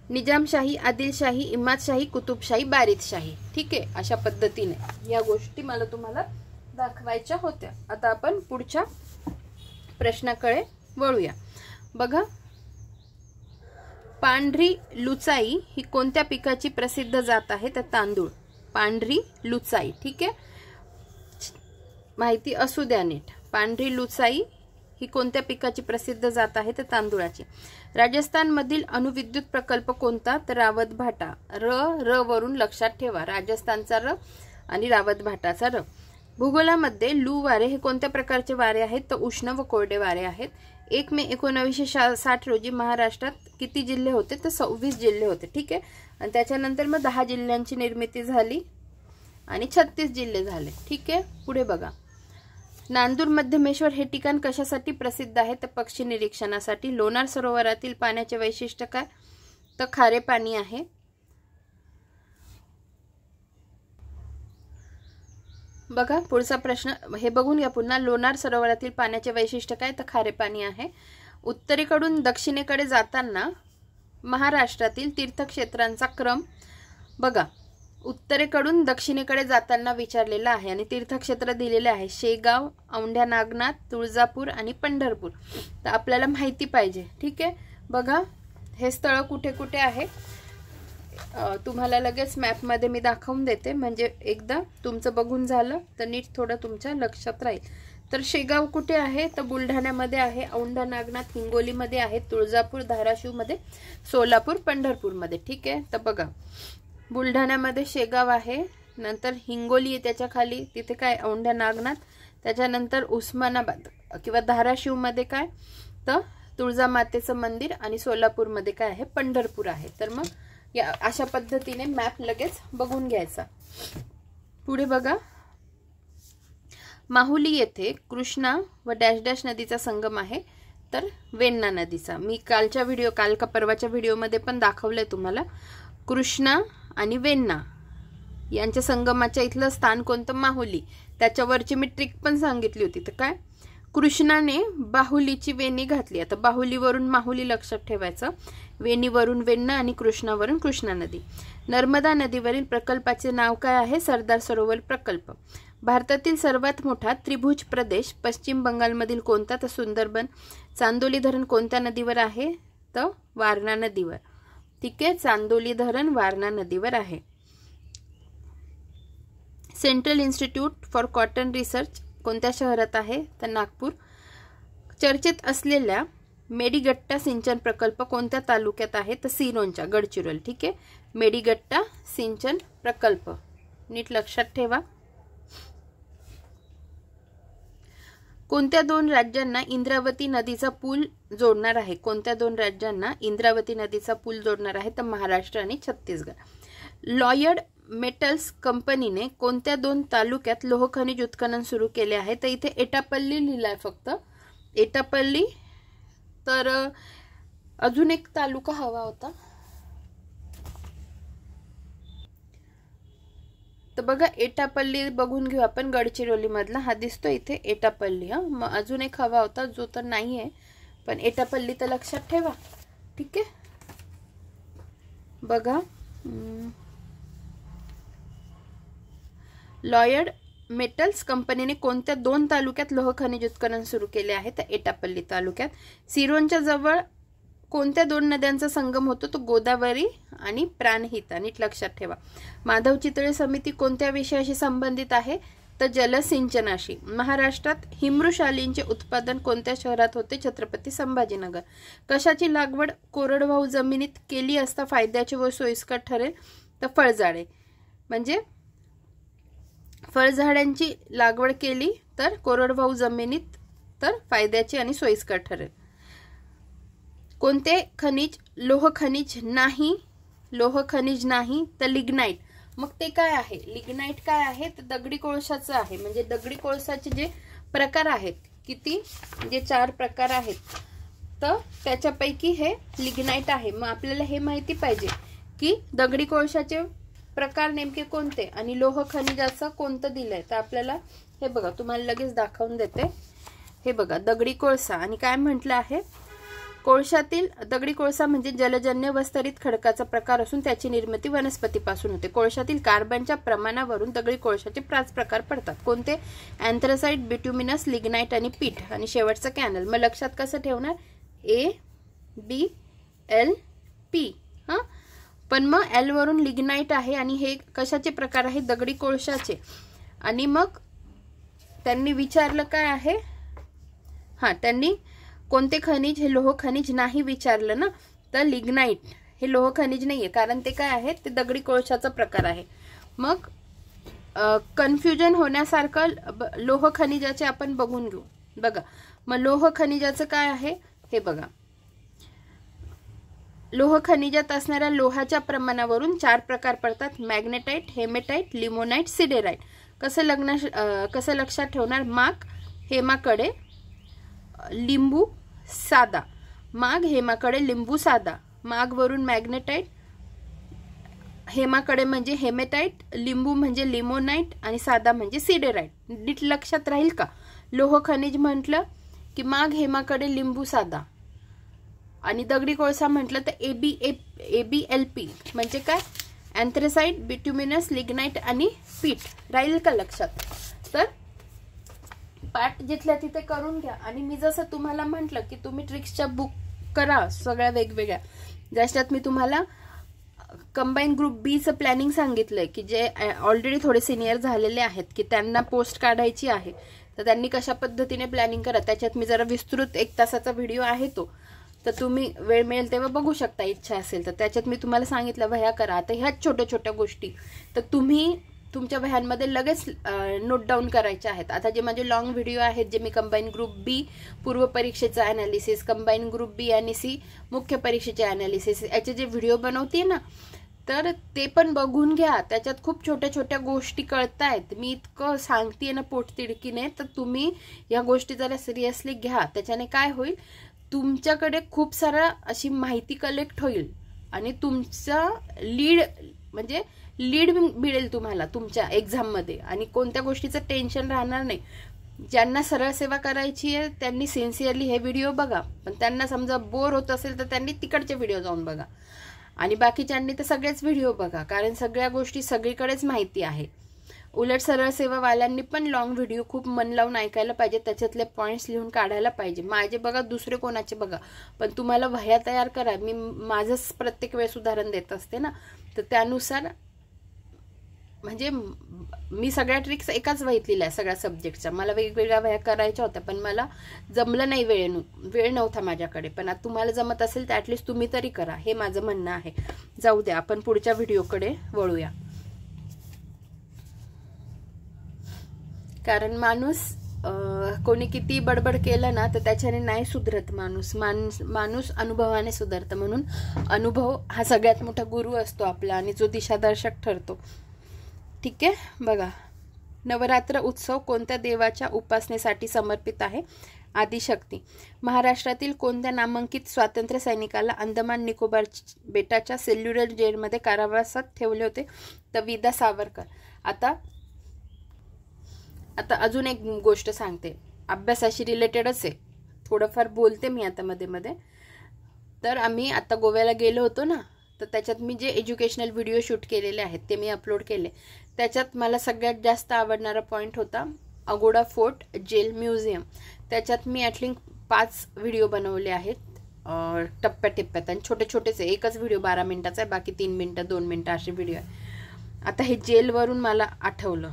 निजामशाही, आदिलशाही, इमादशाही, कुतुबशाही, बारिदशाही. ठीक आहे, अशा पद्धतीने या गोष्टी मला तुम्हाला दाखवायच्या होत्या. आता आपण पुढच्या प्रश्नाकडे वळूया. बघा, पांढरी लुचाई ही कोणत्या पिकाची प्रसिद्ध जात आहे? तर तांदूळ. पांढरी लुचाई. ठीक आहे, माहिती असू द्या नीट. पांढरी लुचाई ही कोणत्या पिकाची प्रसिद्ध जात आहे? तर तांदूळाची. राजस्थान मधील अणुविद्युत प्रकल्प कोणता? तर रावत भाटा. र वरून लक्षात ठेवा, राजस्थानचा र आणि रावत भाटाचा र. भूगोलामध्ये लू वारे हे कोणत्या प्रकारचे वारे आहेत? तर उष्ण व कोरडे वारे आहेत. 1 मे 1960 रोजी महाराष्ट्रात किती जिल्हे होते? तर 26 जिल्हे होते. ठीक आहे, आणि त्याच्यानंतर मग 10 जिल्ह्यांची निर्मिती झाली आणि 36 जिल्हे झाले. ठीक आहे, पुढे बघा. नांदूर मध्यमेश्वर हे ठिकाण कशासाठी प्रसिद्ध आहे? तर पक्षी निरीक्षणासाठी. लोणार सरोवरातील पाण्याचे वैशिष्ट्य काय? तर खारे पाणी आहे. बघा, पुढचा प्रश्न हे बघून घ्या पुन्हा. लोणार सरोवरातील पाण्याचे वैशिष्ट्य काय? तर खारे पाणी आहे. उत्तरेकडून दक्षिणेकडे जाताना महाराष्ट्रातील तीर्थक्षेत्रांचा क्रम बघा. उत्तरेकडून दक्षिणेकडे जाताना विचारलेला आहे आणि तीर्थक्षेत्र दिलेले आहे. शेगाव, औंढ्या नागनाथ, तुळजापूर आणि पंढरपूर. तर आपल्याला माहिती पाहिजे. ठीक आहे, बघा हे स्थळ कुठे कुठे आहे. तुम्हाला लगेच मॅपमध्ये मी दाखवून देते, म्हणजे एकदा तुमचं बघून झालं तर नीट थोडं तुमच्या लक्षात राहील. तर शेगाव कुठे आहे? तर बुलढाण्यामध्ये आहे, औंढा नागनाथ हिंगोलीमध्ये आहे, तुळजापूर धाराशिवमध्ये, सोलापूर पंढरपूरमध्ये. ठीक आहे. तर बघा, बुलढाण्यामध्ये शेगाव आहे, नंतर हिंगोली आहे त्याच्या खाली, तिथे काय औंढा नागनाथ, त्याच्यानंतर उस्मानाबाद किंवा धाराशिवमध्ये काय तर तुळजामातेचं मंदिर, आणि सोलापूरमध्ये काय आहे? पंढरपूर आहे. तर मग या अशा पद्धतीने मॅप लगेच बघून घ्यायचा. पुढे बघा, माहुली येथे कृष्णा व डॅश डॅश नदीचा संगम आहे, तर वेण्णा नदीचा. मी काल का परवाच्या व्हिडिओमध्ये पण दाखवलंय तुम्हाला. कृष्णा आणि वेण्णा यांच्या संगमाच्या इथलं स्थान कोणतं? माहुली. त्याच्यावरची मी ट्रिक पण सांगितली होती. तर काय, कृष्णाने बाहुलीची वेणी घातली. आता बाहुलीवरून माहुली लक्षात ठेवायचं, वेणीवरून वेण्णा आणि कृष्णावरून कृष्णा नदी. नर्मदा नदीवरील प्रकल्पाचे नाव काय आहे? सरदार सरोवर प्रकल्प. भारतातील सर्वात मोठा त्रिभुज प्रदेश पश्चिम बंगालमधील कोणता? तर सुंदरबन. चांदोली धरण कोणत्या नदीवर आहे? तर वारणा नदीवर. ठीक आहे, चांदोली धरण वारणा नदीवर आहे. Central institute for cotton research कोणत्या शहरात आहे? तर नागपूर. चर्चेत असलेल्या मेडीगट्टा सिंचन प्रकल्प कोणत्या तालुक्यात आहे? तर सिरोंचा, गडचिरोली. ठीक आहे, मेडीगट्टा सिंचन प्रकल्प नीट लक्षात ठेवा. कोणत्या दोन राज्यांना इंद्रावती नदीचा पूल जोडणार आहे? कोणत्या दोन राज्यांना इंद्रावती नदीचा पूल जोडणार आहे? तर महाराष्ट्र आणि छत्तीसगड. लॉयड मेटल्स कंपनीने कोणत्या दोन तालुक्यात लोह खनिज उत्खनन सुरू केले आहे? तर इथे एटापल्ली लिहिलाय फक्त, एटापल्ली. तर अजून एक तालुका हवा होता, तर बघा एटापल्ली बघून घेऊ आपण, गडचिरोली मधला हा दिसतो इथे एटापल्ली. मग अजून एक हवा होता जो तर नाही आहे, पण एटापल्ली तर लक्षात ठेवा. ठीक आहे, बघा, लॉयड मेटल्स कंपनीने कोणत्या दोन तालुक्यात लोह खनिज उत्खनन सुरू केले आहे? तर एटापल्ली तालुक्यात. सिरोंच्या जवळ कोणत्या दोन नद्यांचा संगम होतो? तो गोदावरी आणि प्राणहिता. नीट लक्षात ठेवा. माधव चितळे समिती कोणत्या विषयाशी संबंधित आहे? तर जलसिंचनाशी. महाराष्ट्रात हिमृशालींचे उत्पादन कोणत्या शहरात होते? छत्रपती संभाजीनगर. कशाची लागवड कोरडवाहू जमिनीत केली असता फायद्याचे व सोयीस्कर ठरेल? तर फळझाडे. म्हणजे फळझाडांची लागवड केली तर कोरडवाहू जमिनीत तर फायद्याची आणि सोयीस्कर ठरेल. कोणते खनिज लोह खनिज नाही? लोह खनिज नाही तर लिग्नाइट. मग ते काय आहे? लिग्नाइट काय आहे? तर दगडी कोळशाचं आहे. म्हणजे दगडी कोळशाचे जे प्रकार आहेत, किती, जे 4 प्रकार आहेत, तर त्याच्यापैकी हे लिग्नाइट आहे. मग आपल्याला हे माहिती पाहिजे की दगडी कोळशाचे प्रकार नेमके कोणते आणि लोह खनिजाचं कोणतं दिलंय. तर आपल्याला हे बघा, तुम्हाला लगेच दाखवून देते. हे बघा, दगडी कोळसा. आणि काय म्हटलं आहे? कोळशातील दगडी कोळसा म्हणजे जलजन्य व स्तरित खडकाचा प्रकार असून त्याची निर्मिती वनस्पतीपासून होते. कोळशातील कार्बनच्या प्रमाणावरून दगडी कोळशाचे 5 प्रकार पडतात. कोणते? अँथ्रासाइट, बिट्युमिनस, लिग्नाइट आणि पीठ. आणि शेवटचं कॅनल. मग लक्षात कसं ठेवणार? ABLP. पण मग L वरून लिग्नाइट आहे आणि हे कशाचे प्रकार आहे? दगडी कोळशाचे. आणि मग त्यांनी विचारलं काय आहे? त्यांनी कोणते खनिज हे लोह खनिज नाही विचारलं ना, तर लिग्नाइट हे लोह खनिज नाहीये, कारण ते काय आहे? ते दगडी कोळशाचा प्रकार आहे. मग कन्फ्युजन होण्यासारखं लोह खनिजाचे आपण बघून घेऊ. बघा, मग लोह खनिजाचं काय आहे? हे बघा, लोह खनिजात असणाऱ्या लोहाच्या प्रमाणावरून 4 प्रकार पडतात. मॅग्नेटाइट, हेमेटाइट, लिमोनाइट, सिडेराइट. कसं लक्षात ठेवणार? माग, हेमाकडे, लिंबू, साधा. माग, हेमाकडे, लिंबू, साधा. माग वरून मॅग्नेटाइट, हेमाकडे म्हणजे हेमेटाइट, लिंबू म्हणजे लिमोनाइट आणि साधा म्हणजे सिडेराइट. नीट लक्षात राहील का? लोह खनिज म्हटलं की माग, हेमाकडे, लिंबू, साधा. आणि दगडी कोळसा म्हटलं तर ABLP म्हणजे काय? अँथ्रासाइट, बिट्युमिनस, लिग्नाइट आणि पीठ. राहील का लक्षात? तर पाठ जिथल्या तिथे करून घ्या. आणि मी जसं तुम्हाला म्हटलं की तुम्ही ट्रिक्सच्या बुक करा सगळ्या वेगवेगळ्या, ज्याच्यात मी तुम्हाला कंबाईन ग्रुप बीचं प्लॅनिंग सांगितलंय की जे ऑलरेडी थोडे सिनियर झालेले आहेत की त्यांना पोस्ट काढायची आहे, तर त्यांनी कशा पद्धतीने प्लॅनिंग करा. त्याच्यात मी जरा विस्तृत 1 तासाचा व्हिडिओ आहे तो, तर तुम्ही वेळ मिळेल तेव्हा बघू शकता, इच्छा असेल तर. त्याच्यात मी तुम्हाला सांगितलं वह्या करा. आता ह्याच छोट्या छोट्या गोष्टी तर तुम्ही तुमच्या वह्यांमध्ये लगेच नोट डाऊन करायचे आहेत. आता जे माझे लॉंग व्हिडिओ आहेत जे मी कंबाईन ग्रुप बी पूर्व परीक्षेचं ॲनालिसिस, कंबाईन ग्रुप बी आणि सी मुख्य परीक्षेचे ॲनालिसिस याचे जे व्हिडिओ बनवते ना, तर ते पण बघून घ्या. त्याच्यात खूप छोट्या छोट्या गोष्टी कळतायत. मी इतकं सांगते ना पोटतिडकीने, तर तुम्ही या गोष्टी जरा सिरियसली घ्या. त्याच्याने काय होईल, तुमच्याकडे खूप सारा अशी माहिती कलेक्ट होईल आणि तुमचा लीड मिळेल तुम्हाला तुमच्या एक्झाममध्ये आणि कोणत्या गोष्टीचं टेन्शन राहणार नाही. ज्यांना सरळ सेवा करायची आहे त्यांनी सिन्सिअरली हे व्हिडिओ बघा, पण त्यांना समजा बोर होत असेल तर त्यांनी तिकडचे व्हिडिओ जाऊन बघा आणि बाकीच्यांनी तर सगळेच व्हिडिओ बघा, कारण सगळ्या गोष्टी सगळीकडेच माहिती आहे. उलट सरळ सेवावाल्यांनी पण लॉंग व्हिडिओ खूप मन लावून ऐकायला पाहिजे, त्याच्यातले पॉईंट्स लिहून काढायला पाहिजे. माझे बघा, दुसरे कोणाचे बघा, पण तुम्हाला वह्या तयार करा. मी माझंच प्रत्येक वेळेस उदाहरण देत असते ना, तर त्यानुसार म्हणजे मी सगळ्या ट्रिक्स एकाच वहीत लिहिल्या सगळ्या सब्जेक्टच्या. मला वेगवेगळ्या वह्या करायच्या होत्या पण मला जमलं नाही, वेळ नव्हता माझ्याकडे. पण आता तुम्हाला जमत असेल तर ॲटलिस्ट तुम्ही तरी करा, हे माझं म्हणणं आहे. जाऊ द्या, आपण पुढच्या व्हिडिओकडे वळूया. कारण माणूस कोणी किती बडबड केलं ना तर त्याच्याने नाही सुधरत. माणूस अनुभवाने सुधारतं. म्हणून अनुभव हा सगळ्यात मोठा गुरु असतो आपला आणि जो दिशादर्शक ठरतो. ठीक आहे, बघा. नवरात्र उत्सव कोणत्या देवाच्या उपासनेसाठी समर्पित आहे? आदिशक्ती. महाराष्ट्रातील कोणत्या नामांकित स्वातंत्र्य सैनिकाला अंदमान निकोबार बेटाच्या सेल्युलर जेलमध्ये कारावासात ठेवले होते? तर विदा सावरकर. आता अजून एक गोष्ट सांगते, अभ्यासाशी रिलेटेडच आहे, थोडंफार बोलते मी आता मध्ये मध्ये. तर आम्ही आता गोव्याला गेलो होतो ना, तर त्याच्यात मी जे एज्युकेशनल व्हिडिओ शूट केलेले आहेत ते मी अपलोड केले. त्याच्यात मला सगळ्यात जास्त आवडणारा पॉईंट होता अगोडा फोर्ट जेल म्युझियम. त्याच्यात मी ॲटलिस्ट 5 व्हिडिओ बनवले आहेत टप्प्याटप्प्यात आणि छोटे छोटेच आहे. एकच व्हिडिओ 12 मिनिटाचा आहे, बाकी 3 मिनिटं 2 मिनिटं असे व्हिडिओ आहे. आता हे जेलवरून मला आठवलं,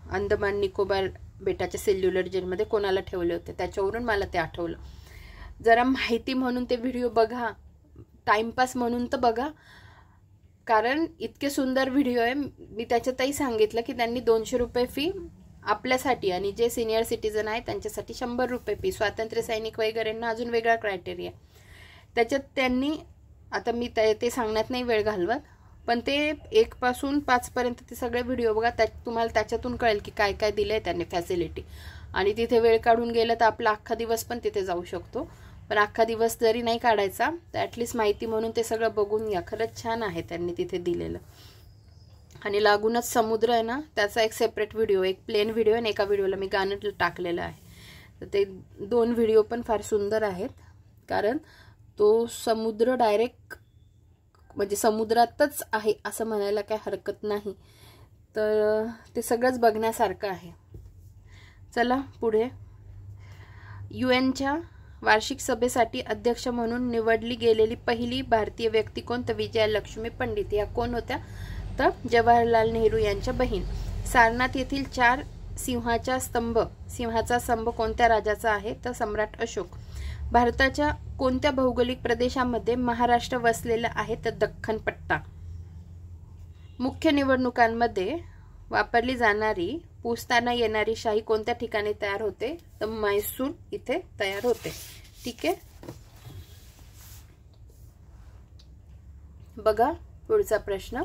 अंदमान निकोबार बेटाच्या सेल्युलर जेलमध्ये कोणाला ठेवले होते, त्याच्यावरून मला ते आठवलं. जरा माहिती म्हणून ते व्हिडिओ बघा, टाइमपास म्हणून तर बघा, कारण इतके सुंदर व्हिडिओ आहे. मी त्याच्यातही सांगितलं की त्यांनी 200 रुपये फी आपल्यासाठी आणि जे सिनियर सिटीजन आहे त्यांच्यासाठी 100 रुपये फी. स्वातंत्र्य सैनिक वगैरेंना अजून वेगळा क्रायटेरिया. त्याच्यात त्यांनी, आता मी ते सांगण्यात नाही वेळ घालवत, पण ते 1 पासून 5 पर्यंत ते सगळे व्हिडिओ बघा. तुम्हाला त्याच्यातून कळेल की काय काय दिलंय त्यांनी फॅसिलिटी. आणि तिथे वेळ काढून गेलं तर आपला अख्खा दिवस पण तिथे जाऊ शकतो. पण अख्खा दिवस जरी नाही काढायचा तर ॲटलिस्ट माहिती म्हणून ते सगळं बघून घ्या. खरंच छान आहे त्यांनी तिथे दिलेलं. आणि लागूनच समुद्र आहे ना, त्याचा एक सेपरेट व्हिडिओ, एक प्लेन व्हिडिओ आणि एका व्हिडिओला मी गाणं टाकलेलं आहे. तर ते 2 व्हिडिओ पण फार सुंदर आहेत, कारण तो समुद्र डायरेक्ट म्हणजे समुद्रातच आहे असं म्हणायला काही हरकत नाही. तर ते सगळंच बघण्यासारखं आहे. चला पुढे. UNच्या वार्षिक सभेसाठी अध्यक्ष म्हणून निवडली गेलेली पहिली भारतीय व्यक्ती कोण? तर विजयालक्ष्मी पंडित. या कोण होत्या? तर जवाहरलाल नेहरू यांच्या बहीण. सारनाथ येथील 4 सिंहाचा स्तंभ कोणत्या राजाचा आहे? तर सम्राट अशोक. भारताच्या कोणत्या भौगोलिक प्रदेशामध्ये महाराष्ट्र वसलेला आहे? तर दख्खन पट्टा. मुख्य निवडणुकांमध्ये वापरली जाणारी पुसताना येणारी शाही कोणत्या ठिकाणी तयार होते? तर म्हैसूर इथे तयार होते. ठीक आहे, बघा पुढचा प्रश्न.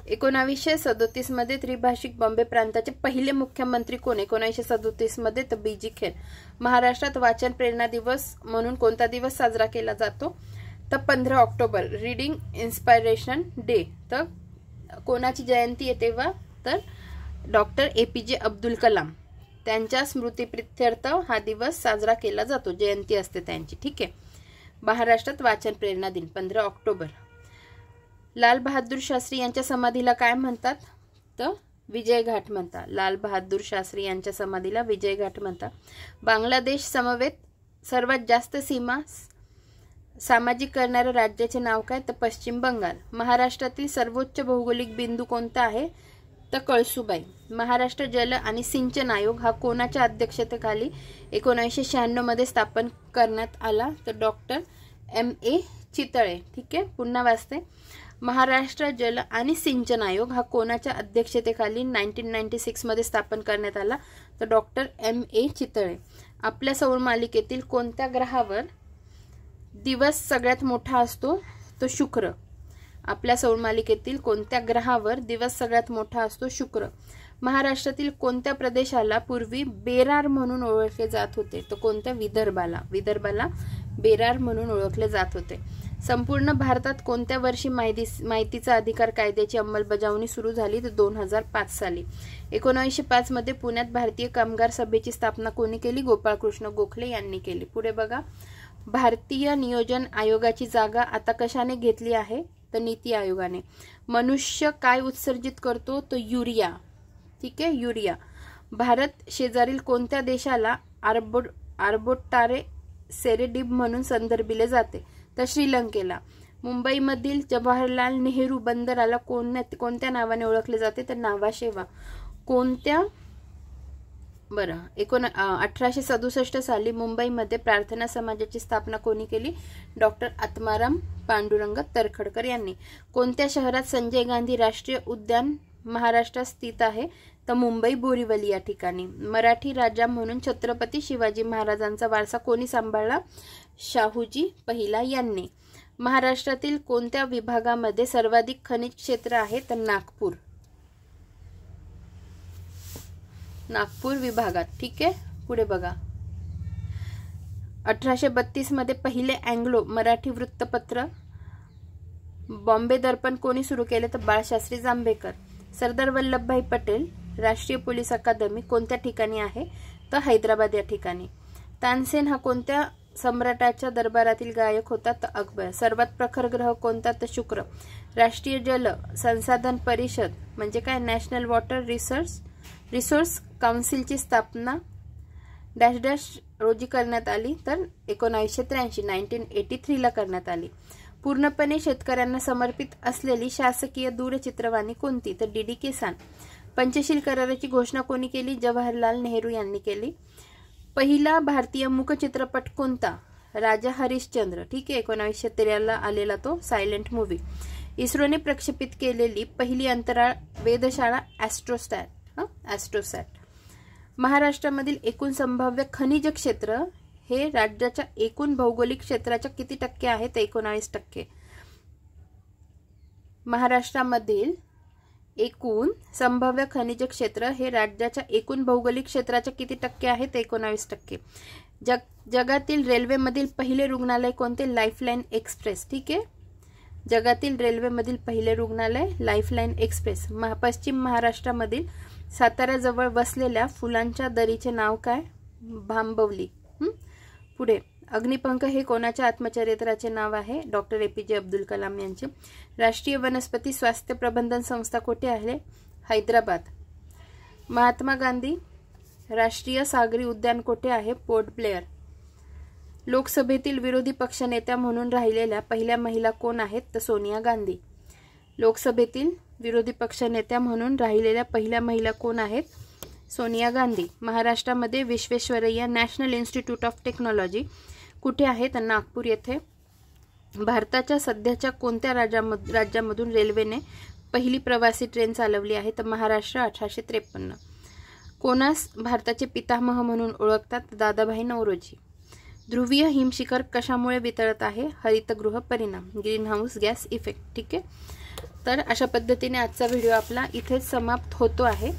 1937 मध्ये त्रिभाषिक बॉम्बे प्रांताचे पहिले मुख्यमंत्री कोण? 1937 मध्ये तर बीजी खेर. महाराष्ट्रात वाचन प्रेरणा दिवस म्हणून कोणता दिवस साजरा केला जातो? तर 15 ऑक्टोबर, रीडिंग इन्स्पायरेशन डे. तर कोणाची जयंती आहे तेव्हा? तर डॉक्टर APJ अब्दुल कलाम, त्यांच्या स्मृतिप्रित्यर्थ हा दिवस साजरा केला जातो, जयंती असते त्यांची. ठीक आहे. महाराष्ट्रात वाचन प्रेरणा दिन 15 ऑक्टोबर. लाल बहादूर शास्त्री यांच्या समाधीला काय म्हणतात? तर विजय घाट म्हणतात. लाल बहादूर शास्त्री यांच्या समाधीला विजय घाट म्हणतात. बांगलादेश समवेत सर्वात जास्त सीमा सामाजिक करणाऱ्या राज्याचे नाव काय? तर पश्चिम बंगाल. महाराष्ट्रातील सर्वोच्च भौगोलिक बिंदू कोणता आहे? तर कळसुबाई. महाराष्ट्र जल आणि सिंचन आयोग हा कोणाच्या अध्यक्षतेखाली 1996 मध्ये स्थापन करण्यात आला? तर डॉक्टर M.A. चितळे. ठीक आहे, पुन्हा वाचते. महाराष्ट्र जल आणि सिंचन आयोग हा कोणाच्या अध्यक्षतेखाली 1996 मध्ये स्थापन करण्यात आला? तर डॉक्टर M.A. चितळे. आपल्या सौरमालिकेतील कोणत्या ग्रहावर दिवस सगळ्यात मोठा असतो? तो शुक्र. आपल्या सौरमालिकेतील कोणत्या ग्रहावर दिवस सगळ्यात मोठा असतो? शुक्र. महाराष्ट्रातील कोणत्या प्रदेशाला पूर्वी बेरार म्हणून ओळखले जात होते? तर कोणत्या? विदर्भाला बेरार म्हणून ओळखले जात होते. संपूर्ण भारतात कोणत्या वर्षी माहितीचा अधिकार कायद्याची अंमलबजावणी सुरू झाली? तर 2005 साली. 1905 मध्ये पुण्यात भारतीय कामगार सभेची स्थापना कोणी केली? गोपाळकृष्ण गोखले यांनी केली. पुढे बघा. भारतीय नियोजन आयोगाची जागा आता कशाने घेतली आहे? तर नीती आयोगाने. मनुष्य काय उत्सर्जित करतो? तो युरिया. ठीक आहे, युरिया. भारत शेजारील कोणत्या देशाला आर्बोटारे सेरेडिब म्हणून संदर्भिले जाते? तर श्रीलंकेला. मुंबईमधील जवाहरलाल नेहरू बंदराला कोणत्या नावाने ओळखले जाते? तर नावाशेवा. कोणत्या? 1867 साली मुंबईमध्ये प्रार्थना समाजाची स्थापना कोणी केली? डॉक्टर आत्माराम पांडुरंग तर्खडकर यांनी. कोणत्या शहरात संजय गांधी राष्ट्रीय उद्यान महाराष्ट्रात स्थित आहे? तर मुंबई बोरीवली या ठिकाणी. मराठी राजा म्हणून छत्रपती शिवाजी महाराजांचा वारसा कोणी सांभाळला? शाहूजी पहिला यांनी. महाराष्ट्रातील कोणत्या विभागामध्ये सर्वाधिक खनिज क्षेत्र आहे? तर नागपूर विभागात. ठीक आहे, पुढे बघा. 1832 मध्ये पहिले अँग्लो मराठी वृत्तपत्र बॉम्बे दर्पण कोणी सुरू केले? तर बाळशास्त्री जांभेकर. सरदार वल्लभभाई पटेल राष्ट्रीय पोलीस अकादमी कोणत्या ठिकाणी आहे? तर हैदराबाद या ठिकाणी. तानसेन हा कोणत्या सम्राटाच्या दरबारातील गायक होता? तर अकबर. सर्वात प्रखर ग्रह कोणता? तर शुक्र. राष्ट्रीय जल संसाधन परिषद म्हणजे काय? नॅशनल वॉटर रिसोर्स काउन्सिलची स्थापना डॅश डॅश रोजी करण्यात आली? तर 1983 ला करण्यात आली. पूर्णपणे शेतकऱ्यांना समर्पित असलेली शासकीय दूरचित्रवाणी कोणती? तर DD किसान. पंचशील कराराची घोषणा कोणी केली? जवाहरलाल नेहरू यांनी केली. पहिला भारतीय मूकचित्रपट कोणता? राजा हरिश्चंद्र. ठीक आहे, 1913 ला आलेला तो सायलेंट मूवी. इस्रोने प्रक्षेपित केलेली पहिली अंतराळ वेधशाळा ॲस्ट्रोसॅट. महाराष्ट्रामधील एकूण संभाव्य खनिज क्षेत्र हे राज्याच्या एकूण भौगोलिक क्षेत्राच्या किती टक्के आहे? तर 19%. महाराष्ट्रामधील एकूण संभाव्य खनिज क्षेत्र हे राज्याच्या एकूण भौगोलिक क्षेत्राच्या किती टक्के आहे? तर 19%. जगातील रेल्वेमधील पहिले रुग्णालय कोणते? Lifeline express. ठीक आहे, जगातील रेल्वेमधील पहिले रुग्णालय लाईफलाईन एक्सप्रेस. पश्चिम महाराष्ट्रामधील साताऱ्याजवळ वसलेल्या फुलांच्या दरीचे नाव काय? भांबवली. पुढे. अग्निपंख हे कोणाच्या आत्मचरित्राचे नाव आहे? डॉक्टर APJ अब्दुल कलाम यांचे. राष्ट्रीय वनस्पती स्वास्थ्य प्रबंधन संस्था कोठे आहे? हैदराबाद. महात्मा गांधी राष्ट्रीय सागरी उद्यान कोठे आहे? पोर्ट ब्लेअर. लोकसभेतील विरोधी पक्षनेत्या म्हणून राहिलेल्या पहिल्या महिला कोण आहेत? तर सोनिया गांधी. लोकसभेतील विरोधी पक्षनेत्या म्हणून राहिलेल्या पहिल्या महिला कोण आहेत? सोनिया गांधी. महाराष्ट्रामध्ये Visvesvaraya national institute of technology कुठे आहे? तर नागपूर येथे. भारताच्या सध्याच्या कोणत्या राज्यामधून रेल्वेने पहिली प्रवासी ट्रेन चालवली आहे? तर महाराष्ट्र. 1853. कोणास भारताचे पितामह म्हणून ओळखतात? दादाभाई नौरोजी. ध्रुवीय हिमशिखर कशामुळे वितळत आहे? हरितगृह परिणाम, ग्रीन हाऊस गॅस इफेक्ट. ठीक आहे, तर अशा पद्धतीने आजचा व्हिडिओ आपला इथेच समाप्त होतो आहे.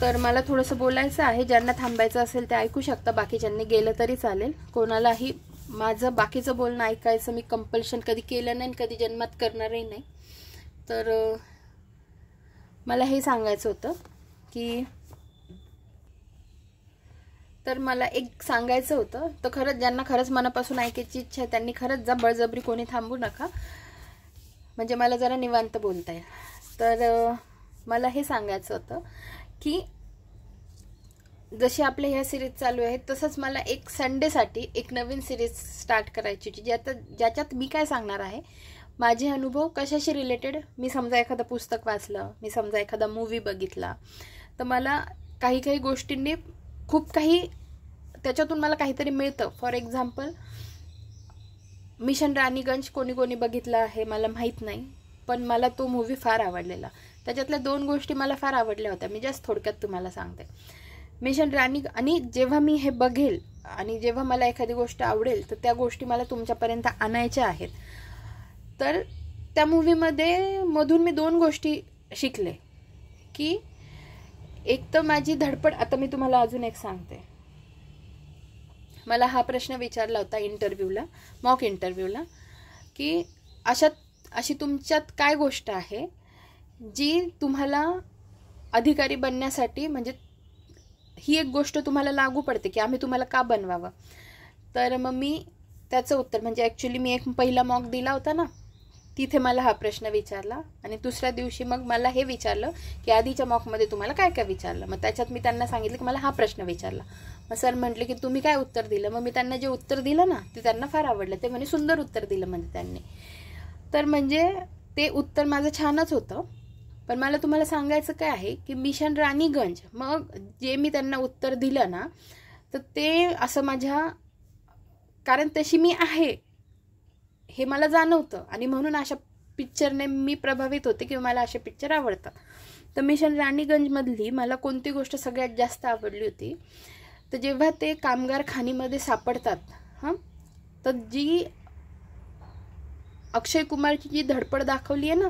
तर मला थोडंसं बोलायचं आहे. ज्यांना थांबायचं असेल ते ऐकू शकता, बाकीच्यांनी गेलं तरी चालेल. कोणालाही माझं बाकीचं बोलणं ऐकायचं मी कंपल्शन कधी केलं नाही, कधी जन्मात करणारही नाही. तर मला हे सांगायचं होतं की तर खरंच ज्यांना खरंच मनापासून ऐकायची इच्छा आहे त्यांनी खरंच बळजबरी कोणी थांबू नका, म्हणजे मला जरा निवांत बोलता येईल. तर मला हे सांगायचं होतं की जशी आपल्या ह्या सिरीज चालू आहे तसंच मला एक संडेसाठी एक नवीन सिरीज स्टार्ट करायची होती, ज्याच्यात मी काय सांगणार आहे, माझे अनुभव कशाशी रिलेटेड. मी समजा एखादं पुस्तक वाचलं, मी समजा एखादा मूवी बघितला, तर मला काही काही गोष्टींनी खूप काही त्याच्यातून मला काहीतरी मिळतं. फॉर एक्झाम्पल, मिशन राणीगंज कोणी कोणी बघितलं आहे मला माहीत नाही, पण मला तो मूवी फार आवडलेला. त्याच्यातल्या 2 गोष्टी मला फार आवडल्या होत्या. मी जस्ट थोडक्यात तुम्हाला सांगते. मिशन राणी, आणि जेव्हा मी हे बघेल आणि जेव्हा मला एखादी गोष्ट आवडेल तर त्या गोष्टी मला तुमच्यापर्यंत आणायच्या आहेत. तर त्या मूवीमध्ये मधून मी 2 गोष्टी शिकले, की एक तर माझी धडपड. आता मी तुम्हाला अजून एक सांगते. मला हा प्रश्न विचारला होता इंटरव्ह्यूला, मॉक इंटरव्ह्यूला, की अशी तुमच्यात काय गोष्ट आहे जी तुम्हाला अधिकारी बनण्यासाठी, म्हणजे ही एक गोष्ट तुम्हाला लागू पडते की आम्ही तुम्हाला का बनवावं. तर मग मी त्याचं उत्तर, म्हणजे ॲक्च्युली मी एक पहिला मॉक दिला होता ना, तिथे मला हा प्रश्न विचारला आणि दुसऱ्या दिवशी मग मला हे विचारलं की आधीच्या मॉकमध्ये तुम्हाला काय काय विचारलं. मग त्याच्यात मी त्यांना सांगितलं की मला हा प्रश्न विचारला. मग सर म्हटले की तुम्ही काय उत्तर दिलं. मग मी त्यांना जे उत्तर दिलं ना ते त्यांना फार आवडलं. ते म्हणे सुंदर उत्तर दिलं म्हणजे त्यांनी. तर म्हणजे ते उत्तर माझं छानच होतं. पण मला तुम्हाला सांगायचं काय आहे की मिशन राणीगंज, मग जे मी त्यांना उत्तर दिलं ना, तर ते असं माझ्या, कारण तशी मी आहे हे मला जाणवतं आणि म्हणून अशा पिक्चरने मी प्रभावित होते की मला असे पिक्चर आवडतात. तर मिशन राणीगंजमधली मला कोणती गोष्ट सगळ्यात जास्त आवडली होती, तर जेव्हा ते कामगार खाणीमध्ये सापडतात, तर जी अक्षय कुमारची जी धडपड दाखवली आहे ना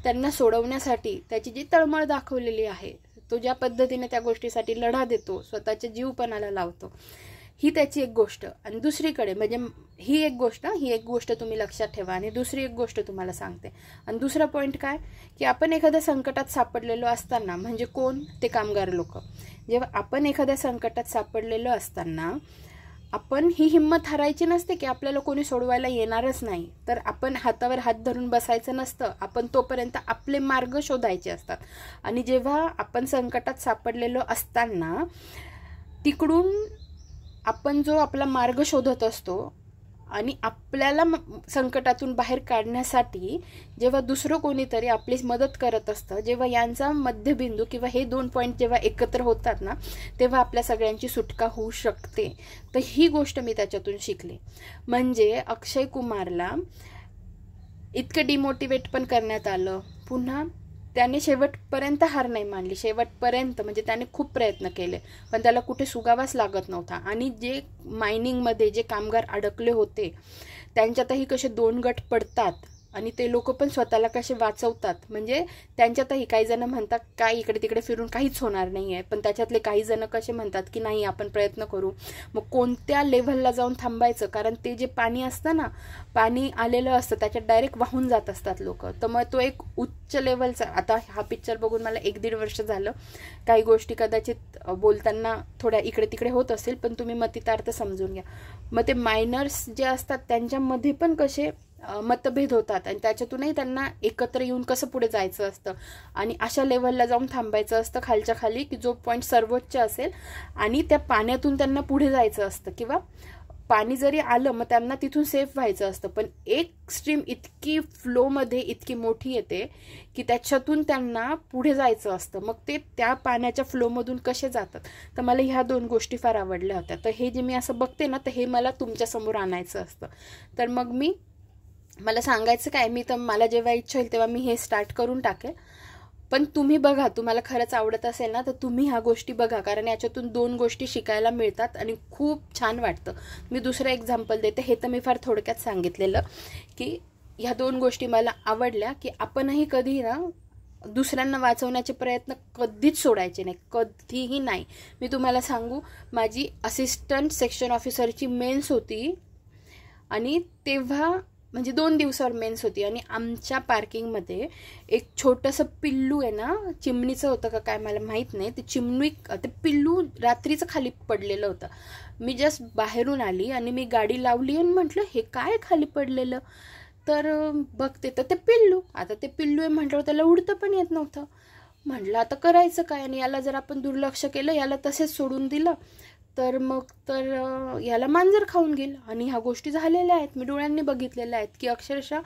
त्यांना सोडवण्यासाठी, त्याची जी तळमळ दाखवलेली आहे, तो ज्या पद्धतीने त्या गोष्टीसाठी लढा देतो, स्वतःच्या जीवपणाला लावतो, ही त्याची एक गोष्ट. आणि दुसरीकडे म्हणजे ही एक गोष्ट तुम्ही लक्षात ठेवा. आणि दुसरी एक गोष्ट तुम्हाला सांगते. आणि दुसरा पॉईंट काय, की आपण एखाद्या संकटात सापडलेलो असताना, म्हणजे कोण, ते कामगार लोक, जेव्हा आपण एखाद्या संकटात सापडलेलो असताना आपण ही हिंमत हरायची नसते की आपल्याला कोणी सोडवायला येणारच नाही, तर आपण हातावर हात धरून बसायचं नसतं. आपण तोपर्यंत आपले मार्ग शोधायचे असतात. आणि जेव्हा आपण संकटात सापडलेलो असताना तिकडून आपण जो आपला मार्ग शोधत असतो आणि आपल्याला संकटातून बाहेर काढण्यासाठी जेव्हा दुसरं कोणीतरी आपली मदत करत असतं, जेव्हा यांचा मध्यबिंदू किंवा हे 2 पॉईंट जेव्हा एकत्र होतात ना, तेव्हा आपल्या सगळ्यांची सुटका होऊ शकते. तर ही गोष्ट मी त्याच्यातून शिकले. म्हणजे अक्षय कुमारला इतकं डिमोटिवेट पण करण्यात आलं, पुन्हा त्याने शेवटपर्यंत हार नाही मानली. शेवटपर्यंत म्हणजे त्याने खूप प्रयत्न केले, पण त्याला कुठे सुगावाच लागत नव्हता. आणि जे मायनिंगमध्ये जे कामगार अडकले होते त्यांच्यातही कसे 2 गट पडतात आणि ते लोक पण स्वतःला कसे वाचवतात. म्हणजे त्यांच्यातही काही जण म्हणतात काय इकडे तिकडे फिरून काहीच होणार नाही आहे, पण त्याच्यातले काही जण कसे म्हणतात की नाही आपण प्रयत्न करू. मग कोणत्या लेव्हलला जाऊन थांबायचं, कारण ते जे पाणी असतं ना, पाणी आलेलं असतं त्याच्यात डायरेक्ट वाहून जात असतात लोक. तर मग तो एक उच्च लेव्हलचा, आता हा पिक्चर बघून मला 1-1.5 वर्ष झालं, काही गोष्टी कदाचित बोलताना थोड्या इकडे तिकडे होत असेल, पण तुम्ही मतितार्थ समजून घ्या. मग ते मायनर्स जे असतात त्यांच्यामध्ये पण कसे मतभेद होतात आणि त्याच्यातूनही त्यांना एकत्र येऊन कसं पुढे जायचं असतं आणि अशा लेव्हलला जाऊन थांबायचं असतं खालच्या खाली, की जो पॉईंट सर्वोच्च असेल, आणि त्या पाण्यातून त्यांना पुढे जायचं असतं. किंवा पाणी जरी आलं मग त्यांना तिथून सेफ व्हायचं असतं, पण एक स्ट्रीम इतकी फ्लोमध्ये इतकी मोठी येते की त्याच्यातून त्यांना पुढे जायचं असतं. मग ते त्या पाण्याच्या फ्लोमधून कसे जातात. तर मला ह्या 2 गोष्टी फार आवडल्या होत्या. तर हे जे मी असं बघते ना, तर हे मला तुमच्यासमोर आणायचं असतं. तर मग मला सांगायचं काय, मी तर मला जेव्हा इच्छा होईल तेव्हा मी हे स्टार्ट करून टाकेल. पण तुम्ही बघा, तुम्हाला खरंच आवडत असेल ना तर तुम्ही ह्या गोष्टी बघा, कारण याच्यातून 2 गोष्टी शिकायला मिळतात आणि खूप छान वाटतं. मी दुसरं एक्झाम्पल देते, हे तर मी फार थोडक्यात सांगितलेलं, की ह्या 2 गोष्टी मला आवडल्या, की आपणही कधी ना दुसऱ्यांना वाचवण्याचे प्रयत्न कधीच सोडायचे नाही, कधीही नाही. मी तुम्हाला सांगू, माझी असिस्टंट सेक्शन ऑफिसरची मेन्स होती आणि तेव्हा म्हणजे 2 दिवसावर मेन्स होती आणि आमच्या पार्किंगमध्ये एक छोटंसं पिल्लू आहे ना, चिमणीचं होतं का काय मला माहीत नाही, ते पिल्लू रात्रीचं खाली पडलेलं होतं. मी जस्ट बाहेरून आली आणि मी गाडी लावली आणि म्हटलं हे काय खाली पडलेलं, तर बघते तर ते पिल्लू. आता ते पिल्लू आहे म्हटल्यावर त्याला उडतं पण येत नव्हतं. म्हटलं आता करायचं काय, आणि याला जर आपण दुर्लक्ष केलं, याला तसेच सोडून दिलं तर मग तर याला मांजर खाऊन गेल. आणि ह्या गोष्टी झालेल्या आहेत, मी डोळ्यांनी बघितलेल्या आहेत की अक्षरशः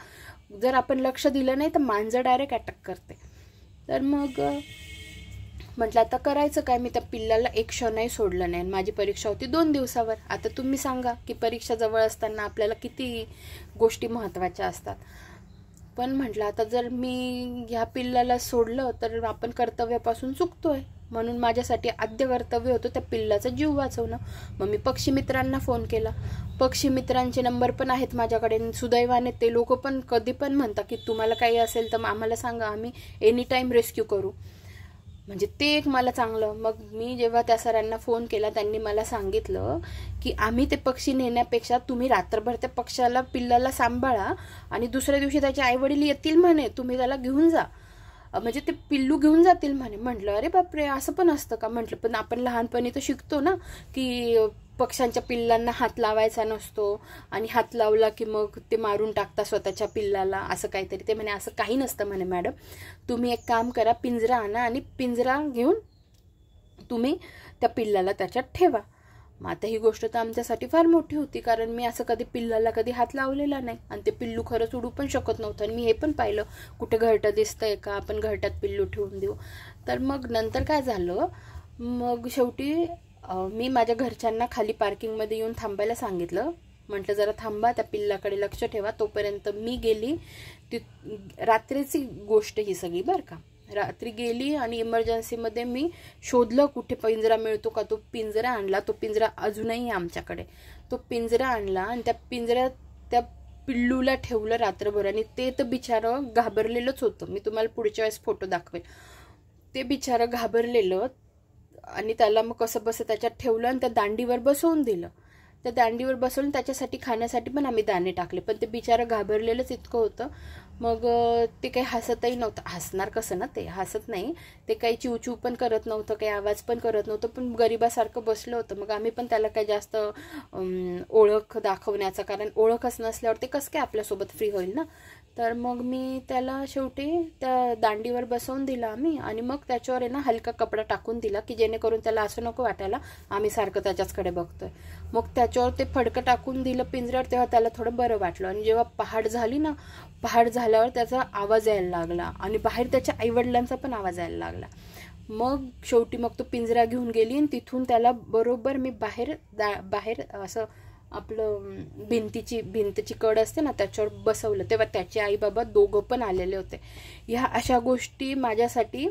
जर आपण लक्ष दिलं नाही तर मांजर डायरेक्ट अटॅक करते. तर मग म्हटलं आता करायचं काय, मी त्या पिल्लाला एक क्षणही सोडलं नाही. माझी परीक्षा होती 2 दिवसावर. आता तुम्ही सांगा की परीक्षा जवळ असताना आपल्याला किती गोष्टी महत्त्वाच्या असतात. पण म्हटलं आता जर मी ह्या पिल्लाला सोडलं तर आपण कर्तव्यापासून चुकतोय, म्हणून माझ्यासाठी आद्य कर्तव्य होतं त्या पिल्लाचा जीव वाचवणं. मग मी पक्षी मित्रांना फोन केला. पक्षी मित्रांचे नंबर पण आहेत माझ्याकडे. सुदैवाने ते लोक पण कधी पण म्हणतात की तुम्हाला काही असेल तर आम्हाला सांगा, आम्ही एनी टाईम रेस्क्यू करू. म्हणजे ते एक मला चांगलं. मग मी जेव्हा त्या सरांना फोन केला त्यांनी मला सांगितलं की आम्ही ते पक्षी नेण्यापेक्षा तुम्ही रात्रभर त्या पक्षाला पिल्लाला सांभाळा आणि दुसऱ्या दिवशी त्याचे आईवडील येतील म्हणे, तुम्ही त्याला घेऊन जा, म्हणजे ते पिल्लू घेऊन जातील म्हणे. म्हटलं अरे बापरे, असं पण असतं का. म्हटलं पण आपण लहानपणी तर शिकतो ना की पक्ष्यांच्या पिल्लांना हात लावायचा नसतो, आणि हात लावला की मग ते मारून टाकता स्वतःच्या पिल्लाला, असं काहीतरी. ते म्हणे असं काही नसतं म्हणे मॅडम, तुम्ही एक काम करा, पिंजरा आणा आणि पिंजरा घेऊन तुम्ही त्या पिल्लाला त्याच्यात ठेवा. मग आता ही गोष्ट तर आमच्यासाठी फार मोठी होती, कारण मी असं कधी पिल्लाला कधी हात लावलेला नाही, आणि ते पिल्लू खरंच उडू पण शकत नव्हतं. आणि मी हे पण पाहिलं कुठे घरटं दिसतंय का, आपण घरट्यात पिल्लू ठेवून देऊ. तर मग नंतर काय झालं, मग शेवटी मी माझ्या घरच्यांना खाली पार्किंगमध्ये येऊन थांबायला सांगितलं. म्हटलं जरा थांबा, त्या पिल्लाकडे लक्ष ठेवा. तोपर्यंत मी गेली, ती रात्रीची गोष्ट ही सगळी बरं का. रात्री गेली आणि इमर्जन्सीमध्ये मी शोधलं कुठे पिंजरा मिळतो का. तो पिंजरा आणला. तो पिंजरा अजूनही आमच्याकडे. तो पिंजरा आणला आणि त्या पिंजऱ्यात त्या पिल्लूला ठेवलं रात्रभर. आणि ते तर बिचारं घाबरलेलंच होतं. मी तुम्हाला पुढच्या वेळेस फोटो दाखवेल. ते बिचारं घाबरलेलं, आणि त्याला मग कसं बसं त्याच्यात ठेवलं आणि त्या दांडीवर बसवून दिलं. त्या दांडीवर बसवून त्याच्यासाठी खाण्यासाठी पण आम्ही दाणे टाकले, पण ते बिचारं घाबरलेलंच इतकं होतं. मग ते काही हसतही नव्हतं. हसणार कसं ना, ते हसत नाही. ते काही चिवचिव पण करत नव्हतं, काही आवाज पण करत नव्हतं, पण गरिबासारखं बसलं होतं. मग आम्ही पण त्याला काही जास्त ओळख दाखवण्याचा, कारण ओळखच नसल्यावर ते कसं काय आपल्यासोबत फ्री होईल ना. तर मग मी त्याला शेवटी त्या दांडीवर बसवून दिला आम्ही, आणि मग त्याच्यावर आहे ना हलका कपडा टाकून दिला की जेणेकरून त्याला असं नको वाटायला आम्ही सारखं त्याच्याचकडे बघतोय. मग त्याच्यावर ते फडकं टाकून दिलं पिंजऱ्यावर, तेव्हा त्याला थोडं बरं वाटलं. आणि जेव्हा पहाट झाली ना, पहाट झाल्यावर त्याचा आवाज यायला लागला, आणि बाहेर त्याच्या आईवडिलांचा पण आवाज यायला लागला. मग शेवटी मग तो पिंजरा घेऊन गेली, आणि तिथून त्याला बरोबर मी बाहेर असं आपलं भिंतीची कड असते ना त्याच्यावर बसवलं. तेव्हा त्याचे आई बाबा दोघं पण आलेले होते. ह्या अशा गोष्टी माझ्यासाठी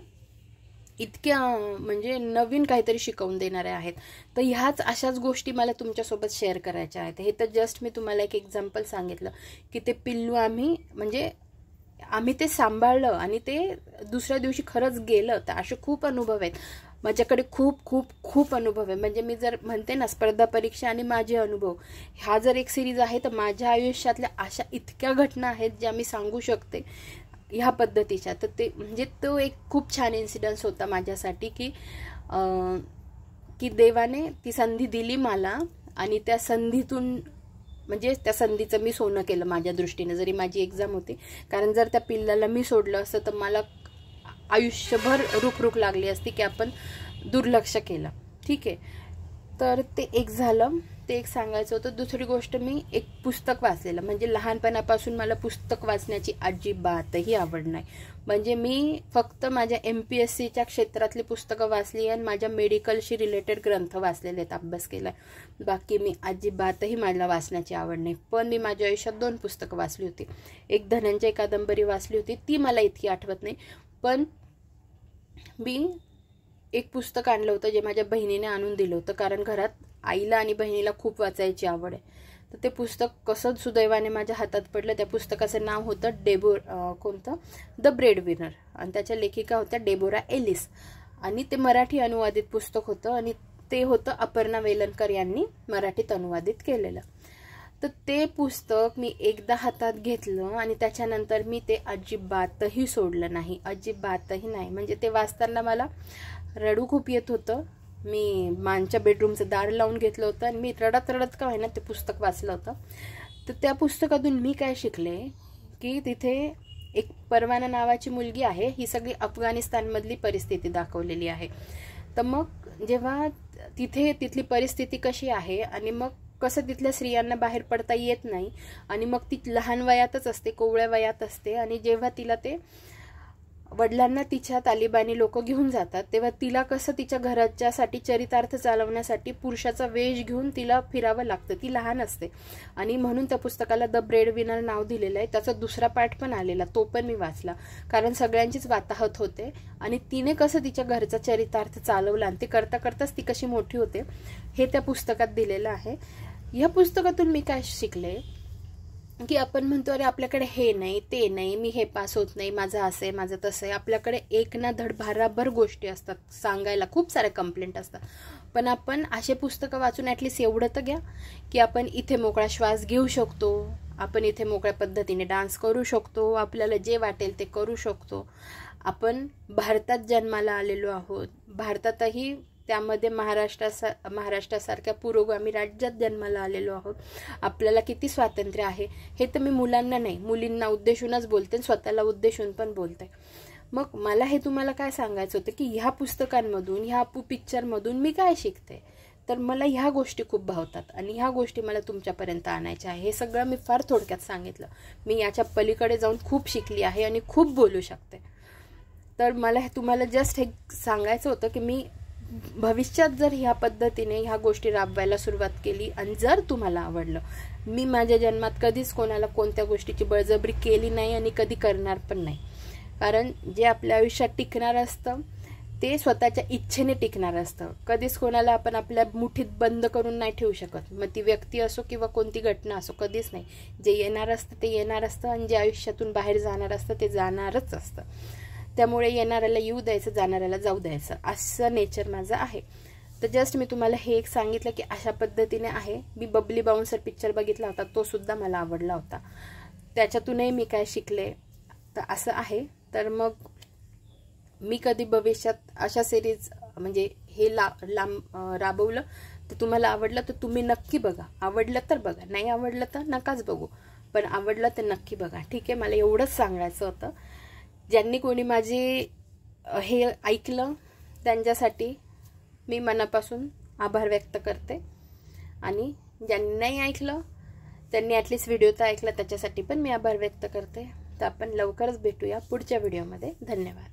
इतक्या म्हणजे नवीन काहीतरी शिकवून देणाऱ्या आहेत. तर ह्याच अशाच गोष्टी मला तुमच्यासोबत शेअर करायच्या आहेत. हे तर जस्ट मी तुम्हाला एक एक्झाम्पल सांगितलं की ते पिल्लू आम्ही ते सांभाळलं आणि ते दुसऱ्या दिवशी खरंच गेलं. तर असे खूप अनुभव आहेत माझ्याकडे, खूप खूप खूप अनुभव आहे. म्हणजे मी जर म्हणते ना स्पर्धा परीक्षा आणि माझे अनुभव, हा जर एक सिरीज आहे तर माझ्या आयुष्यातल्या अशा इतक्या घटना आहेत ज्या मी सांगू शकते ह्या पद्धतीच्या. तर ते म्हणजे तो एक खूप छान इन्सिडन्स होता माझ्यासाठी की देवाने ती संधी दिली मला, आणि त्या संधीतून म्हणजे त्या संधीचं मी सोनं केलं माझ्या दृष्टीने. जरी माझी एक्झाम होती, कारण जर त्या पिल्लाला मी सोडलं असतं तर मला आयुष्यभर रुख लागली असती की आपण दुर्लक्ष केलं. ठीक आहे, तर ते एक झालं, ते एक सांगायचं होतं. दुसरी गोष्ट, मी एक पुस्तक वाचलेलं. म्हणजे लहानपणापासून मला पुस्तक वाचण्याची अजिबातही आवड नाही. म्हणजे मी फक्त माझ्या MPSCच्या क्षेत्रातली पुस्तकं वाचली आणि माझ्या मेडिकलशी रिलेटेड ग्रंथ वाचलेले आहेत, अभ्यास केला. बाकी मी अजिबातही मला वाचण्याची आवड नाही. पण मी माझ्या आयुष्यात 2 पुस्तकं वाचली होती. एक धनंजय कादंबरी वाचली होती, ती मला इतकी आठवत नाही. पण मी एक पुस्तक आणलं होतं जे माझ्या बहिणीने आणून दिलं होतं, कारण घरात आईला आणि बहिणीला खूप वाचायची आवड आहे. तर ते पुस्तक कसं सुदैवाने माझ्या हातात पडलं. त्या पुस्तकाचं नाव होतं द ब्रेड विनर, आणि त्याच्या लेखिका होत्या डेबोरा एलिस, आणि ते मराठी अनुवादित पुस्तक होतं, आणि ते होतं अपर्णा वेलणकर यांनी मराठीत अनुवादित केलेलं. तर ते पुस्तक मी एकदा हातात घेतलं आणि त्याच्यानंतर मी ते अजिबातही सोडलं नाही, अजिबातही नाही. म्हणजे ते वाचताना मला रडू खूप येत होतं. मी मांच्या बेडरूमचं दार लावून घेतलं होतं आणि मी रडत का व्हायना ते पुस्तक वाचलं होतं. तर त्या पुस्तकातून मी काय शिकले की तिथे एक परवाना नावाची मुलगी आहे, ही सगळी अफगाणिस्तानमधली परिस्थिती दाखवलेली आहे. तर मग जेव्हा तिथली परिस्थिती कशी आहे आणि मग कसं तिथल्या स्त्रियांना बाहेर पडता येत नाही आणि मग ती लहान वयातच असते, कोवळ्या वयात असते, आणि जेव्हा तिला ते वडिलांना तिच्या तालिबानी लोक घेऊन जातात तेव्हा तिला कसं तिच्या घराच्यासाठी चरितार्थ चालवण्यासाठी पुरुषाचा वेश घेऊन तिला फिरावं लागतं. ती लहान असते आणि म्हणून त्या पुस्तकाला द ब्रेड विनर नाव दिलेलं आहे. त्याचा दुसरा पार्ट पण आलेला, तो पण मी वाचला, कारण सगळ्यांचीच वाताहत होते आणि तिने कसं तिच्या घरचा चरितार्थ चालवला आणि ते करता करताच ती कशी मोठी होते हे त्या पुस्तकात दिलेलं आहे. या पुस्तकातून मी काय शिकले की आपण म्हणतो अरे आपल्याकडे हे नाही ते नाही, मी हे पास होत नाही, माझं असं आहे, माझं तसं आहे. आपल्याकडे एक ना धड भाराभर गोष्टी असतात सांगायला, खूप साऱ्या कंप्लेंट असतात, पण आपण असे पुस्तकं वाचून ॲटलिस्ट एवढं तर घ्या की आपण इथे मोकळा श्वास घेऊ शकतो, आपण इथे मोकळ्या पद्धतीने डान्स करू शकतो, आपल्याला जे वाटेल ते करू शकतो. आपण भारतात जन्माला आलेलो आहोत, भारतातही त्यामध्ये महाराष्ट्रासारख्या पुरोगामी राज्यात जन्माला आलेलो आहोत. आपल्याला किती स्वातंत्र्य आहे हे तर मी मुलांना नाही, मुलींना उद्देशूनच बोलते, स्वतःला उद्देशून पण बोलते. मग मला हे तुम्हाला काय सांगायचं होतं की ह्या पुस्तकांमधून, ह्या अपू पिक्चरमधून मी काय शिकते, तर मला ह्या गोष्टी खूप भावतात आणि ह्या गोष्टी मला तुमच्यापर्यंत आणायच्या आहे. हे सगळं मी फार थोडक्यात सांगितलं. मी याच्या पलीकडे जाऊन खूप शिकली आहे आणि खूप बोलू शकते. तर मला हे तुम्हाला जस्ट हे सांगायचं होतं की मी भविष्यात जर ह्या पद्धतीने ह्या गोष्टी राबवायला सुरुवात केली आणि जर तुम्हाला आवडलं, मी माझ्या जन्मात कधीच कोणाला कोणत्या गोष्टीची बळजबरी केली नाही आणि कधी करणार पण नाही. कारण जे आपल्या आयुष्यात टिकणार असतं ते स्वतःच्या इच्छेने टिकणार असतं. कधीच कोणाला आपण आपल्या मुठीत बंद करून नाही ठेवू शकत, मग ती व्यक्ती असो किंवा कोणती घटना असो, कधीच नाही. जे येणार असतं ते येणार असतं आणि जे आयुष्यातून बाहेर जाणार असतं ते जाणारच असतं. त्यामुळे येणाऱ्याला येऊ द्यायचं, जाणाऱ्याला जाऊ द्यायचं, असं नेचर माझं आहे. तर जस्ट मी तुम्हाला हे एक सांगितलं की अशा पद्धतीने आहे. मी बबली बाउन्सर पिक्चर बघितला होता, तो सुद्धा मला आवडला होता, त्याच्यातूनही मी काय शिकले, तर असं आहे. तर मग मी कधी भविष्यात अशा सिरीज म्हणजे हे राबवलं तर तुम्हाला आवडलं तर तुम्ही नक्की बघा. आवडलं तर बघा, नाही आवडलं तर नकाच बघू, पण आवडलं तर नक्की बघा. ठीक आहे, मला एवढंच सांगायचं होतं. ज्यांनी कोणी माझे हे ऐकलं त्यांच्यासाठी मी मनापासून आभार व्यक्त करते आणि ज्यांनी नाही ऐकलं त्यांनी ॲटलिस्ट व्हिडिओ तर ऐकला त्याच्यासाठी पण मी आभार व्यक्त करते. तर आपण लवकरच भेटूया पुढच्या व्हिडिओमध्ये. धन्यवाद.